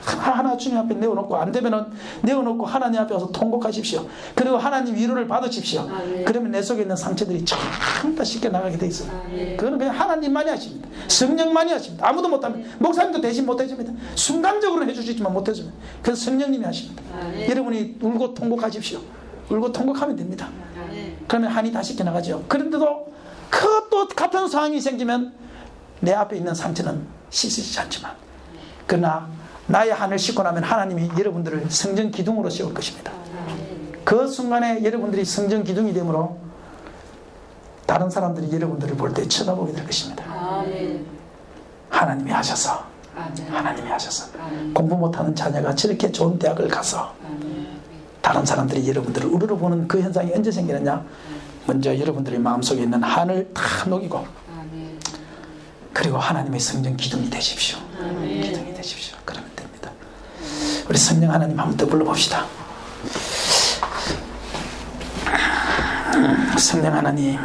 하나 주님 앞에 내어놓고, 안 되면은 내어놓고 하나님 앞에 와서 통곡하십시오. 그리고 하나님 위로를 받으십시오. 그러면 내 속에 있는 상처들이 전부 다 씻겨 나가게 돼 있어요. 그거는 그냥 하나님만이 하십니다. 성령만이 하십니다. 아무도 못합니다. 목사님도 대신 못해줍니다. 순간적으로 해주시지만 못해줍니다. 그래서 성령님이 하십니다. 여러분이 울고 통곡하십시오. 울고 통곡하면 됩니다. 그러면 한이 다 씻겨 나가죠. 그런데도 그 또 같은 상황이 생기면 내 앞에 있는 상처는 씻어지지 않지만, 그러나 나의 한을 씻고 나면 하나님이 여러분들을 성전 기둥으로 세울 것입니다. 그 순간에 여러분들이 성전 기둥이 되므로 다른 사람들이 여러분들을 볼 때 쳐다보게 될 것입니다. 하나님이 하셔서, 하나님이 하셔서 공부 못하는 자녀가 저렇게 좋은 대학을 가서 다른 사람들이 여러분들을 우러러 보는 그 현상이 언제 생기느냐? 먼저 여러분들의 마음속에 있는 한을 다 녹이고, 그리고 하나님의 성전 기둥이 되십시오. 기둥이 되십시오. 그러면 됩니다. 우리 성령 하나님 한번 더 불러봅시다. 성령 하나님,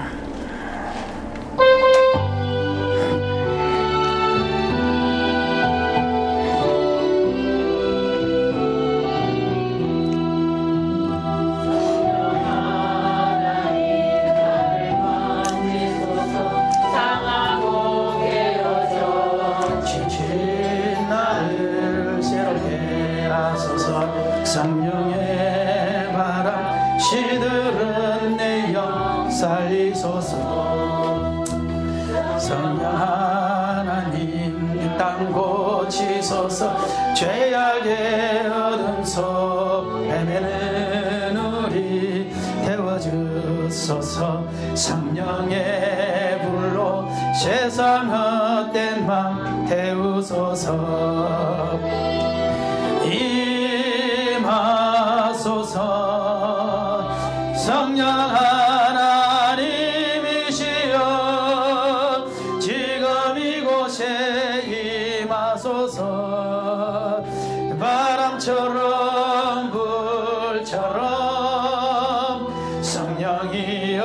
성령의 바람 시들은 내 영 살리소서. 성령 하나님 이 땅 고치소서. 죄악의 어둠 속 헤매는 우리 태워주소서. 성령의 불로 세상 헛된 맘 태우소서. 임하소서. 성령 하나님이시여 지금 이곳에 임하소서. 바람처럼 불처럼 성령이여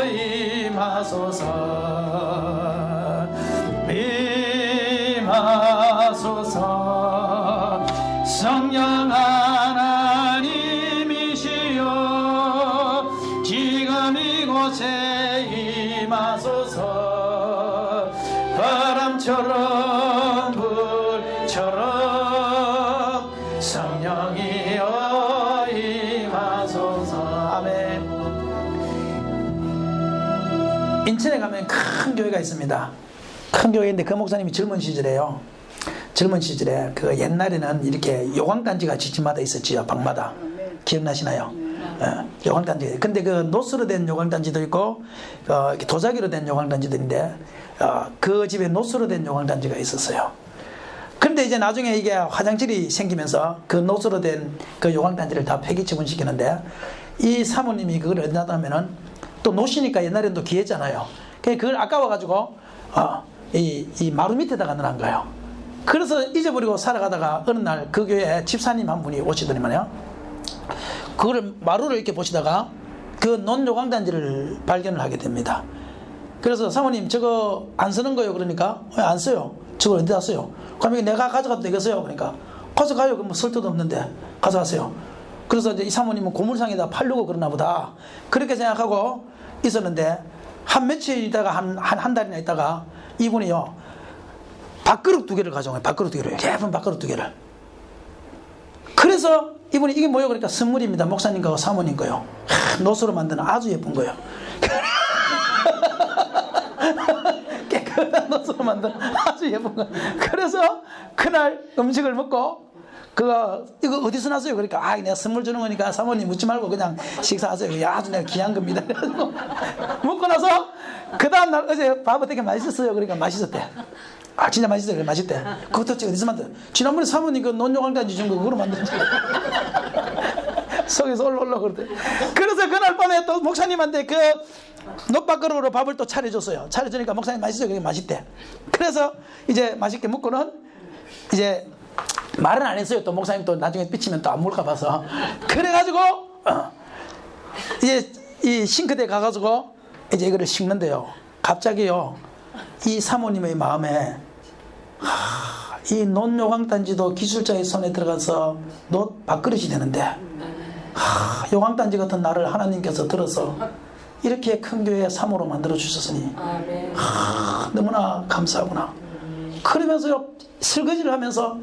임하소서. 임하소서. 성령 하나님이시여 지금 이곳에 임하소서. 바람처럼 불처럼 성령이여 임하소서. 아멘. 인천에 가면 큰 교회가 있습니다. 큰 교회인데 그 목사님이 젊은 시절에요. 젊은 시절에 그 옛날에는 이렇게 요강단지가 집집마다 있었지요. 방마다. 기억나시나요? 요강단지. 근데 그 노스로 된 요강단지도 있고 도자기로 된 요강단지도 있는데 그 집에 노스로 된 요강단지가 있었어요. 그런데 이제 나중에 이게 화장실이 생기면서 그 노스로 된 그 요강단지를 다 폐기 처분시키는데, 이 사모님이 그걸 어디다 하면은 또 노시니까 옛날에는 또 귀했잖아요. 그걸 아까워가지고 이 마루 밑에다가 넣은 거예요. 그래서 잊어버리고 살아가다가 어느 날 그 교회에 집사님 한 분이 오시더니만요, 그거를 마루를 이렇게 보시다가 그 논요강단지를 발견을 하게 됩니다. 그래서 사모님 저거 안 쓰는 거예요? 그러니까 안 써요. 저걸 어디다 써요? 그러면 내가 가져가도 되겠어요? 그러니까 가져가요. 그럼 쓸 데도 없는데 가져가세요. 그래서 이제 이 사모님은 고물상에다 팔려고 그러나 보다 그렇게 생각하고 있었는데, 한 며칠 있다가 한 달이나 있다가 이분이요 밥그릇 2개를 가져온 거예요. 밥그릇 2개를, 예쁜 밥그릇 2개를. 그래서 이분이 이게 뭐예요? 그러니까 선물입니다. 목사님 거고 사모님 거요. 노스로 만드는 아주 예쁜 거예요. 깨끗한 노스로 만드는 아주 예쁜 거. 그래서 그날 음식을 먹고 이거 어디서 났어요? 그러니까 내가 선물 주는 거니까 사모님 묻지 말고 그냥 식사하세요. 아주 내가 귀한 겁니다. 그래가지고 먹고 나서 그 다음날 어제 밥 어떻게 맛있었어요? 그러니까 맛있었대. 진짜 맛있어요. 맛있대. 그것도 어디서 만들어? 지난번에 사모님 그 논요강단지 준 거 그거로 만들었지. 속에서 올라 그러대. 그래서 그날 밤에 또 목사님한테 그 놋밥그릇으로 밥을 또 차려줬어요. 차려주니까 목사님 맛있어요. 그게 맛있대. 그래서 이제 맛있게 먹고는 이제 말은 안 했어요. 또 목사님 또 나중에 삐치면 또 안 먹을까 봐서. 그래가지고 이제 이 싱크대에 가가지고 이제 이거를 씻는데요. 갑자기요, 이 사모님의 마음에 이 논요강단지도 기술자의 손에 들어가서 노 밥그릇이 되는데, 요강단지 같은 나를 하나님께서 들어서 이렇게 큰 교회 사모로 만들어 주셨으니 너무나 감사하구나. 그러면서요, 설거지를 하면서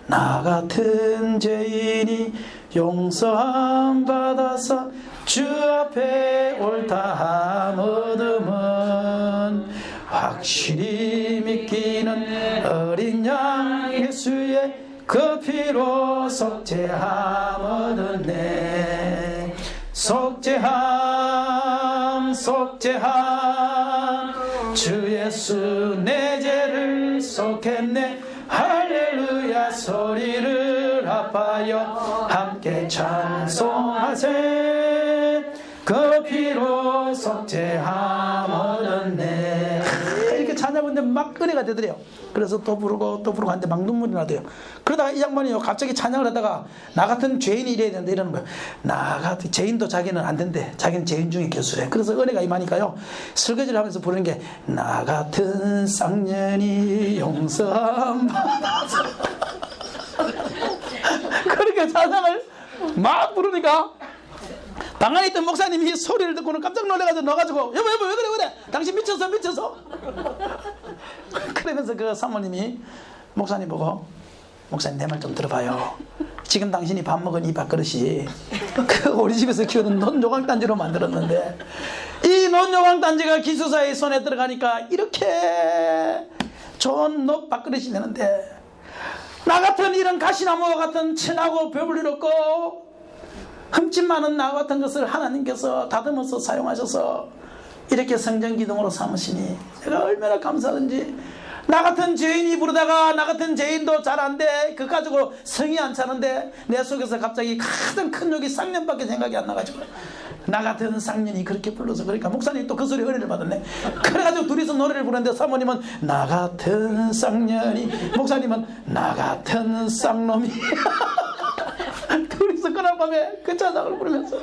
나 같은 죄인이 용서함 받아서 주 앞에 옳다함 얻음은 확실히 믿기는 어린 양 예수의 그 피로 속죄함 얻었네. 속죄함 속죄함 주 예수 내 죄를 속했네. 할렐루야 소리를 합하여 함께 찬송하세. 그 피로 속죄함 얻었네. 이렇게 찬양하는데 막 은혜가 되더래요. 그래서 또 부르고 또 부르고 하는데 막 눈물이 나더래요. 그러다가 이 양반이요, 갑자기 찬양을 하다가 나 같은 죄인이 이래야 된다 이러는 거예요. 나 같은 죄인도 자기는 안 된대. 자기는 죄인 중에 교수래. 그래서 은혜가 임하니까요, 설거지를 하면서 부르는 게 나 같은 쌍년이 용서함 받아서 그렇게 찬양을 막 부르니까 방 안에 있던 목사님이 소리를 듣고는 깜짝 놀라가지고 넣어가지고 여보 왜 그래 당신 미쳤어 그러면서 그 사모님이 목사님 보고, 목사님 내 말 좀 들어봐요. 지금 당신이 밥 먹은 이 밥그릇이 그 우리 집에서 키우는 논요강단지로 만들었는데, 이 논요강단지가 기술사의 손에 들어가니까 이렇게 좋은 밥그릇이 되는데, 나 같은 이런 가시나무와 같은 천하고 벼블일 없고 흠집 많은 나 같은 것을 하나님께서 다듬어서 사용하셔서 이렇게 성전기둥으로 삼으시니 내가 얼마나 감사한지. 나 같은 죄인이 부르다가 나 같은 죄인도 잘 안 돼. 그거 가지고 성이 안 차는데 내 속에서 갑자기 가장 큰 욕이 쌍년밖에 생각이 안 나가지고 나 같은 쌍년이 그렇게 불러서, 그러니까 목사님이 또 그 소리 은혜를 받았네. 그래가지고 둘이서 노래를 부르는데 사모님은 나 같은 쌍년이, 목사님은 나 같은 쌍놈이 둘이서 그날 밤에 그 찬양을 부르면서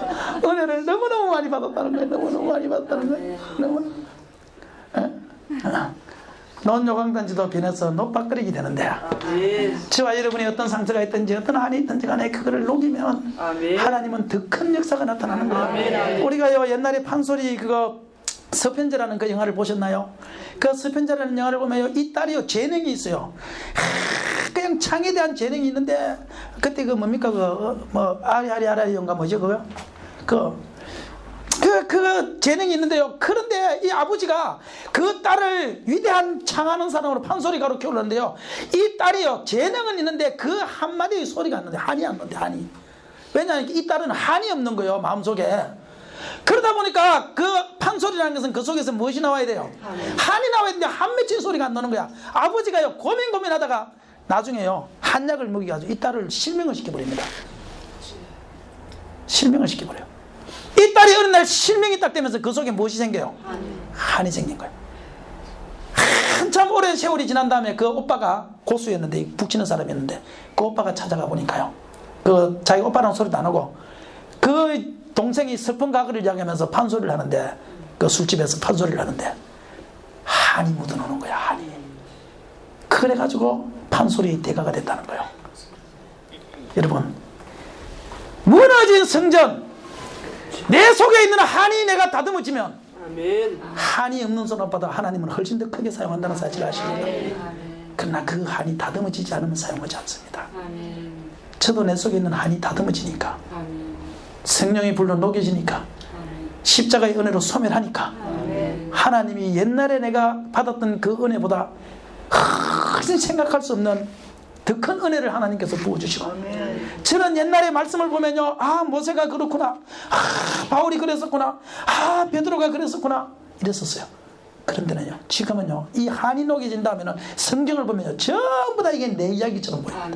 은혜를 너무너무 많이 받았다는 거예요. 너무너무 많이 받았다는 거예요. 너무. 논요강단지도 변해서 노밥그릇이 되는데, 저와 여러분이 어떤 상처가 있든지 어떤 한이 있든지 간에 그거를 녹이면 하나님은 더 큰 역사가 나타나는 거예요. 우리가요, 옛날에 판소리 그거 서편제라는 그 영화를 보셨나요? 그 서편제라는 영화를 보면요, 이 딸이요 재능이 있어요. 그냥 창에 대한 재능이 있는데, 그때 그 뭡니까 뭐 아리아리아리인가 뭐죠 그거 그 재능이 있는데요. 그런데 이 아버지가 그 딸을 위대한 창하는 사람으로 판소리가로 키우는데요, 이 딸이요 재능은 있는데 그 한마디의 소리가 안 나는데, 한이 안 나는데, 한이. 왜냐하면 이 딸은 한이 없는 거예요, 마음속에. 그러다 보니까 그 판소리라는 것은 그 속에서 무엇이 나와야 돼요? 한이 나와야 되는데 한 맺힌 소리가 안 나는 거야. 아버지가요 고민하다가 나중에요 한약을 먹여가지고 이 딸을 실명을 시켜버립니다. 실명을 시켜버려요. 이 딸이 어느 날 실명이 딱 되면서 그 속에 무엇이 생겨요? 한이 생긴 거예요. 한참 오랜 세월이 지난 다음에 그 오빠가 고수였는데, 북치는 사람이었는데, 그 오빠가 찾아가 보니까요, 그 자기 오빠랑 소리도 안 하고 그 동생이 슬픈 가거를 이야기하면서 판소리를 하는데, 그 술집에서 판소리를 하는데 한이 묻어놓는 거야, 한이. 그래가지고 판소리의 대가가 됐다는 거예요. 여러분, 무너진 성전, 내 속에 있는 한이 내가 다듬어지면, 한이 없는 손아보다 하나님은 훨씬 더 크게 사용한다는 사실을 아십니까? 그러나 그 한이 다듬어지지 않으면 사용하지 않습니다. 저도 내 속에 있는 한이 다듬어지니까, 성령의 불로 녹여지니까, 십자가의 은혜로 소멸하니까, 하나님이 옛날에 내가 받았던 그 은혜보다 훨씬 생각할 수 없는 더 큰 은혜를 하나님께서 부어주시고, 저는 옛날에 말씀을 보면요, 모세가 그렇구나, 바울이 그랬었구나, 베드로가 그랬었구나 이랬었어요. 그런데는요, 지금은요, 이 한이 녹여진 다음에는 성경을 보면요, 전부 다 이게 내 이야기처럼 보여요.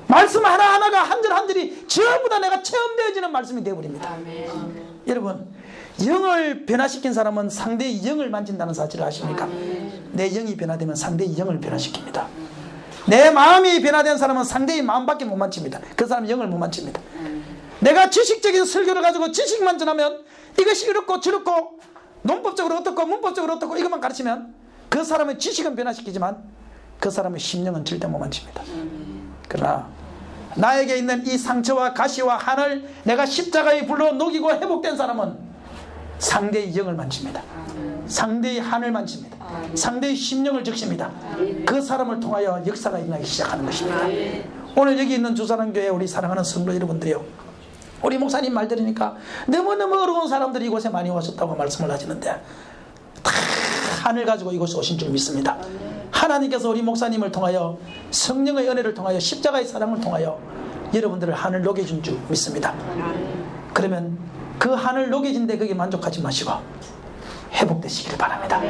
말씀 하나하나가 한 절 한 절이 전부 다 내가 체험되어지는 말씀이 되어버립니다. 여러분, 영을 변화시킨 사람은 상대의 영을 만진다는 사실을 아십니까? 내 영이 변화되면 상대의 영을 변화시킵니다. 내 마음이 변화된 사람은 상대의 마음밖에 못 만집니다. 그 사람은 영을 못 만집니다. 내가 지식적인 설교를 가지고 지식만 전하면 이것이 이렇고 저렇고 논법적으로 어떻고 문법적으로 어떻고 이것만 가르치면 그 사람의 지식은 변화시키지만 그 사람의 심령은 절대 못 만집니다. 그러나 나에게 있는 이 상처와 가시와 한을 내가 십자가의 불로 녹이고 회복된 사람은 상대의 영을 만집니다. 상대의 한을 만집니다. 상대의 심령을 적십니다. 그 사람을 통하여 역사가 일어나기 시작하는 것입니다. 오늘 여기 있는 주사랑교회 우리 사랑하는 성도 여러분들이요, 우리 목사님 말 들으니까 너무너무 어려운 사람들이 이곳에 많이 오셨다고 말씀을 하시는데 다 한을 가지고 이곳에 오신 줄 믿습니다. 하나님께서 우리 목사님을 통하여 성령의 은혜를 통하여 십자가의 사랑을 통하여 여러분들을 한을 녹여준 줄 믿습니다. 그러면 그 한을 녹여진 데 거기에 만족하지 마시고 회복되시기를 바랍니다.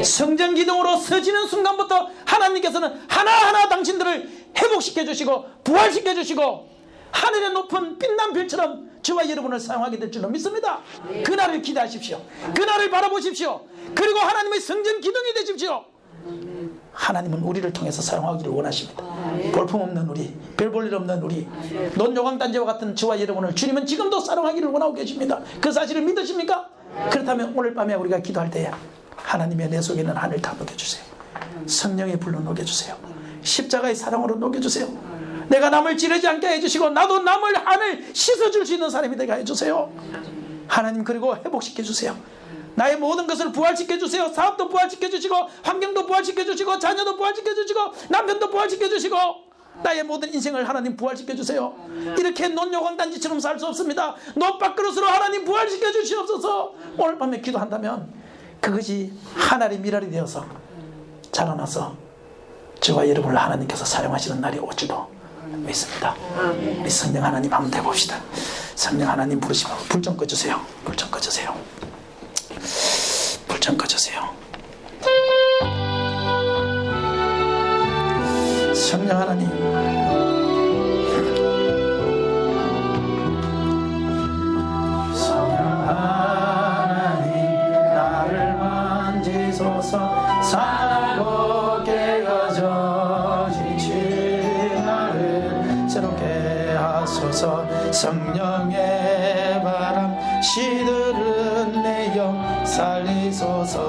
성전 기둥으로 서지는 순간부터 하나님께서는 하나하나 당신들을 회복시켜 주시고 부활시켜 주시고 하늘의 높은 빛난 별처럼 저와 여러분을 사용하게 될 줄로 믿습니다. 그날을 기대하십시오. 그날을 바라보십시오. 그리고 하나님의 성전 기둥이 되십시오. 하나님은 우리를 통해서 사용하기를 원하십니다. 볼품없는 우리, 별 볼 일 없는 우리, 논요강단지와 같은 저와 여러분을 주님은 지금도 사랑하기를 원하고 계십니다. 그 사실을 믿으십니까? 그렇다면 오늘 밤에 우리가 기도할 때에 하나님의 내 속에 있는 하늘 다 녹여주세요. 성령의 불로 녹여주세요. 십자가의 사랑으로 녹여주세요. 내가 남을 찌르지 않게 해주시고 나도 남을 한을 씻어줄 수 있는 사람이 되게 해주세요. 하나님, 그리고 회복시켜주세요. 나의 모든 것을 부활시켜주세요. 사업도 부활시켜주시고 환경도 부활시켜주시고 자녀도 부활시켜주시고 남편도 부활시켜주시고 나의 모든 인생을 하나님 부활시켜주세요. 이렇게 논요강단지처럼 살 수 없습니다. 논밥그릇으로 하나님 부활시켜주시옵소서. 오늘 밤에 기도한다면 그것이 하나의 미랄이 되어서 자라나서 저와 여러분을 하나님께서 사용하시는 날이 올 줄도 믿습니다. 우리 성령 하나님 한번 해봅시다. 성령 하나님 부르시면 불 좀 꺼주세요. 불 좀 꺼주세요. 불 좀 꺼주세요. 성령 하나님, 성령 하나님 나를 만지소서. 상하고 깨어져 지친 나를 새롭게 하소서. 성령의 바람 시들은 내 영 살리소서.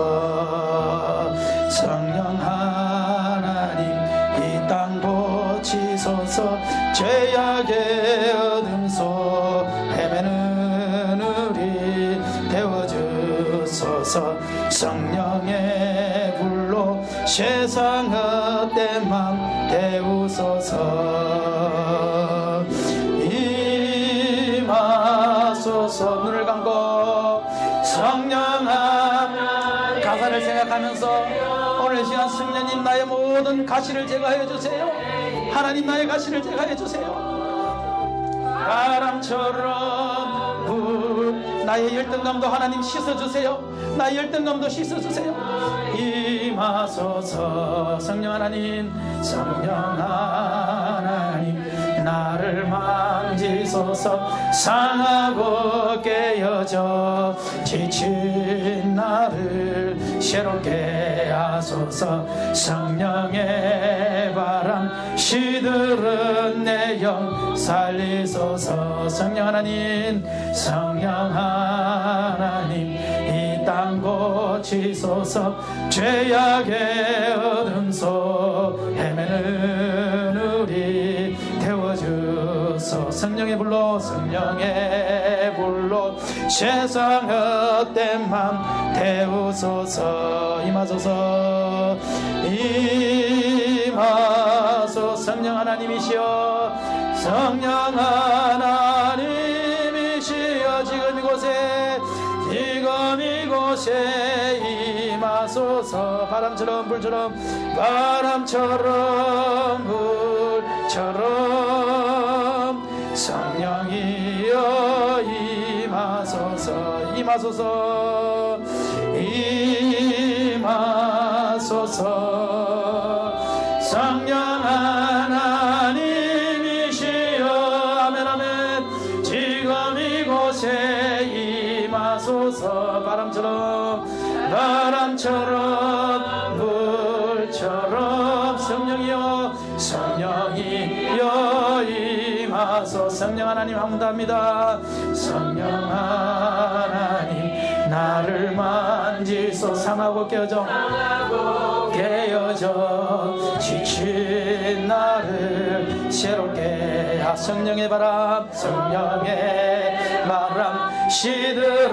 성령 하나님 이 땅 고치소서. 죄악의 어둠 속 헤매는 우리 태워주소서. 성령의 불로 세상 헛된 맘 태우소서. 임하소서. 눈을 감고 성령 하나님 가사를 생각하면서 오늘 시간 성령님 나의 모든 가시를 제거해 주세요. 하나님 나의 가시를 제거해 주세요. 바람처럼 불 나의 열등감도 하나님 씻어주세요. 나의 열등감도 씻어주세요. 임하소서. 성령 하나님, 성령 하나님 나를 만지소서. 상하고 깨어져 지친 나를 새롭게 하소서. 성령의 바람 시들은 내 영 살리소서. 성령 하나님, 성령 하나님 이 땅 고치소서. 죄악의 어둠 속 헤매는 우리 태워주소. 성령의 불로, 성령의 불로 세상 헛된 맘 태우소서. 임하소서. 임하소서. 성령 하나님이시여, 성령 하나님이시여, 지금 이곳에 임하소서. 바람처럼 불처럼, 바람처럼 불처럼 성령이여 임하소서. 임하소서. 임하소서. 성령 하나님이시여, 아멘 아멘. 지금 이곳에 임하소서. 바람처럼 불처럼 성령이여, 하나님 함께합니다. 성령 하나님 나를 만지소. 상하고 깨어져 지친 나를 새롭게. 성령의 바람, 성령의 바람 시들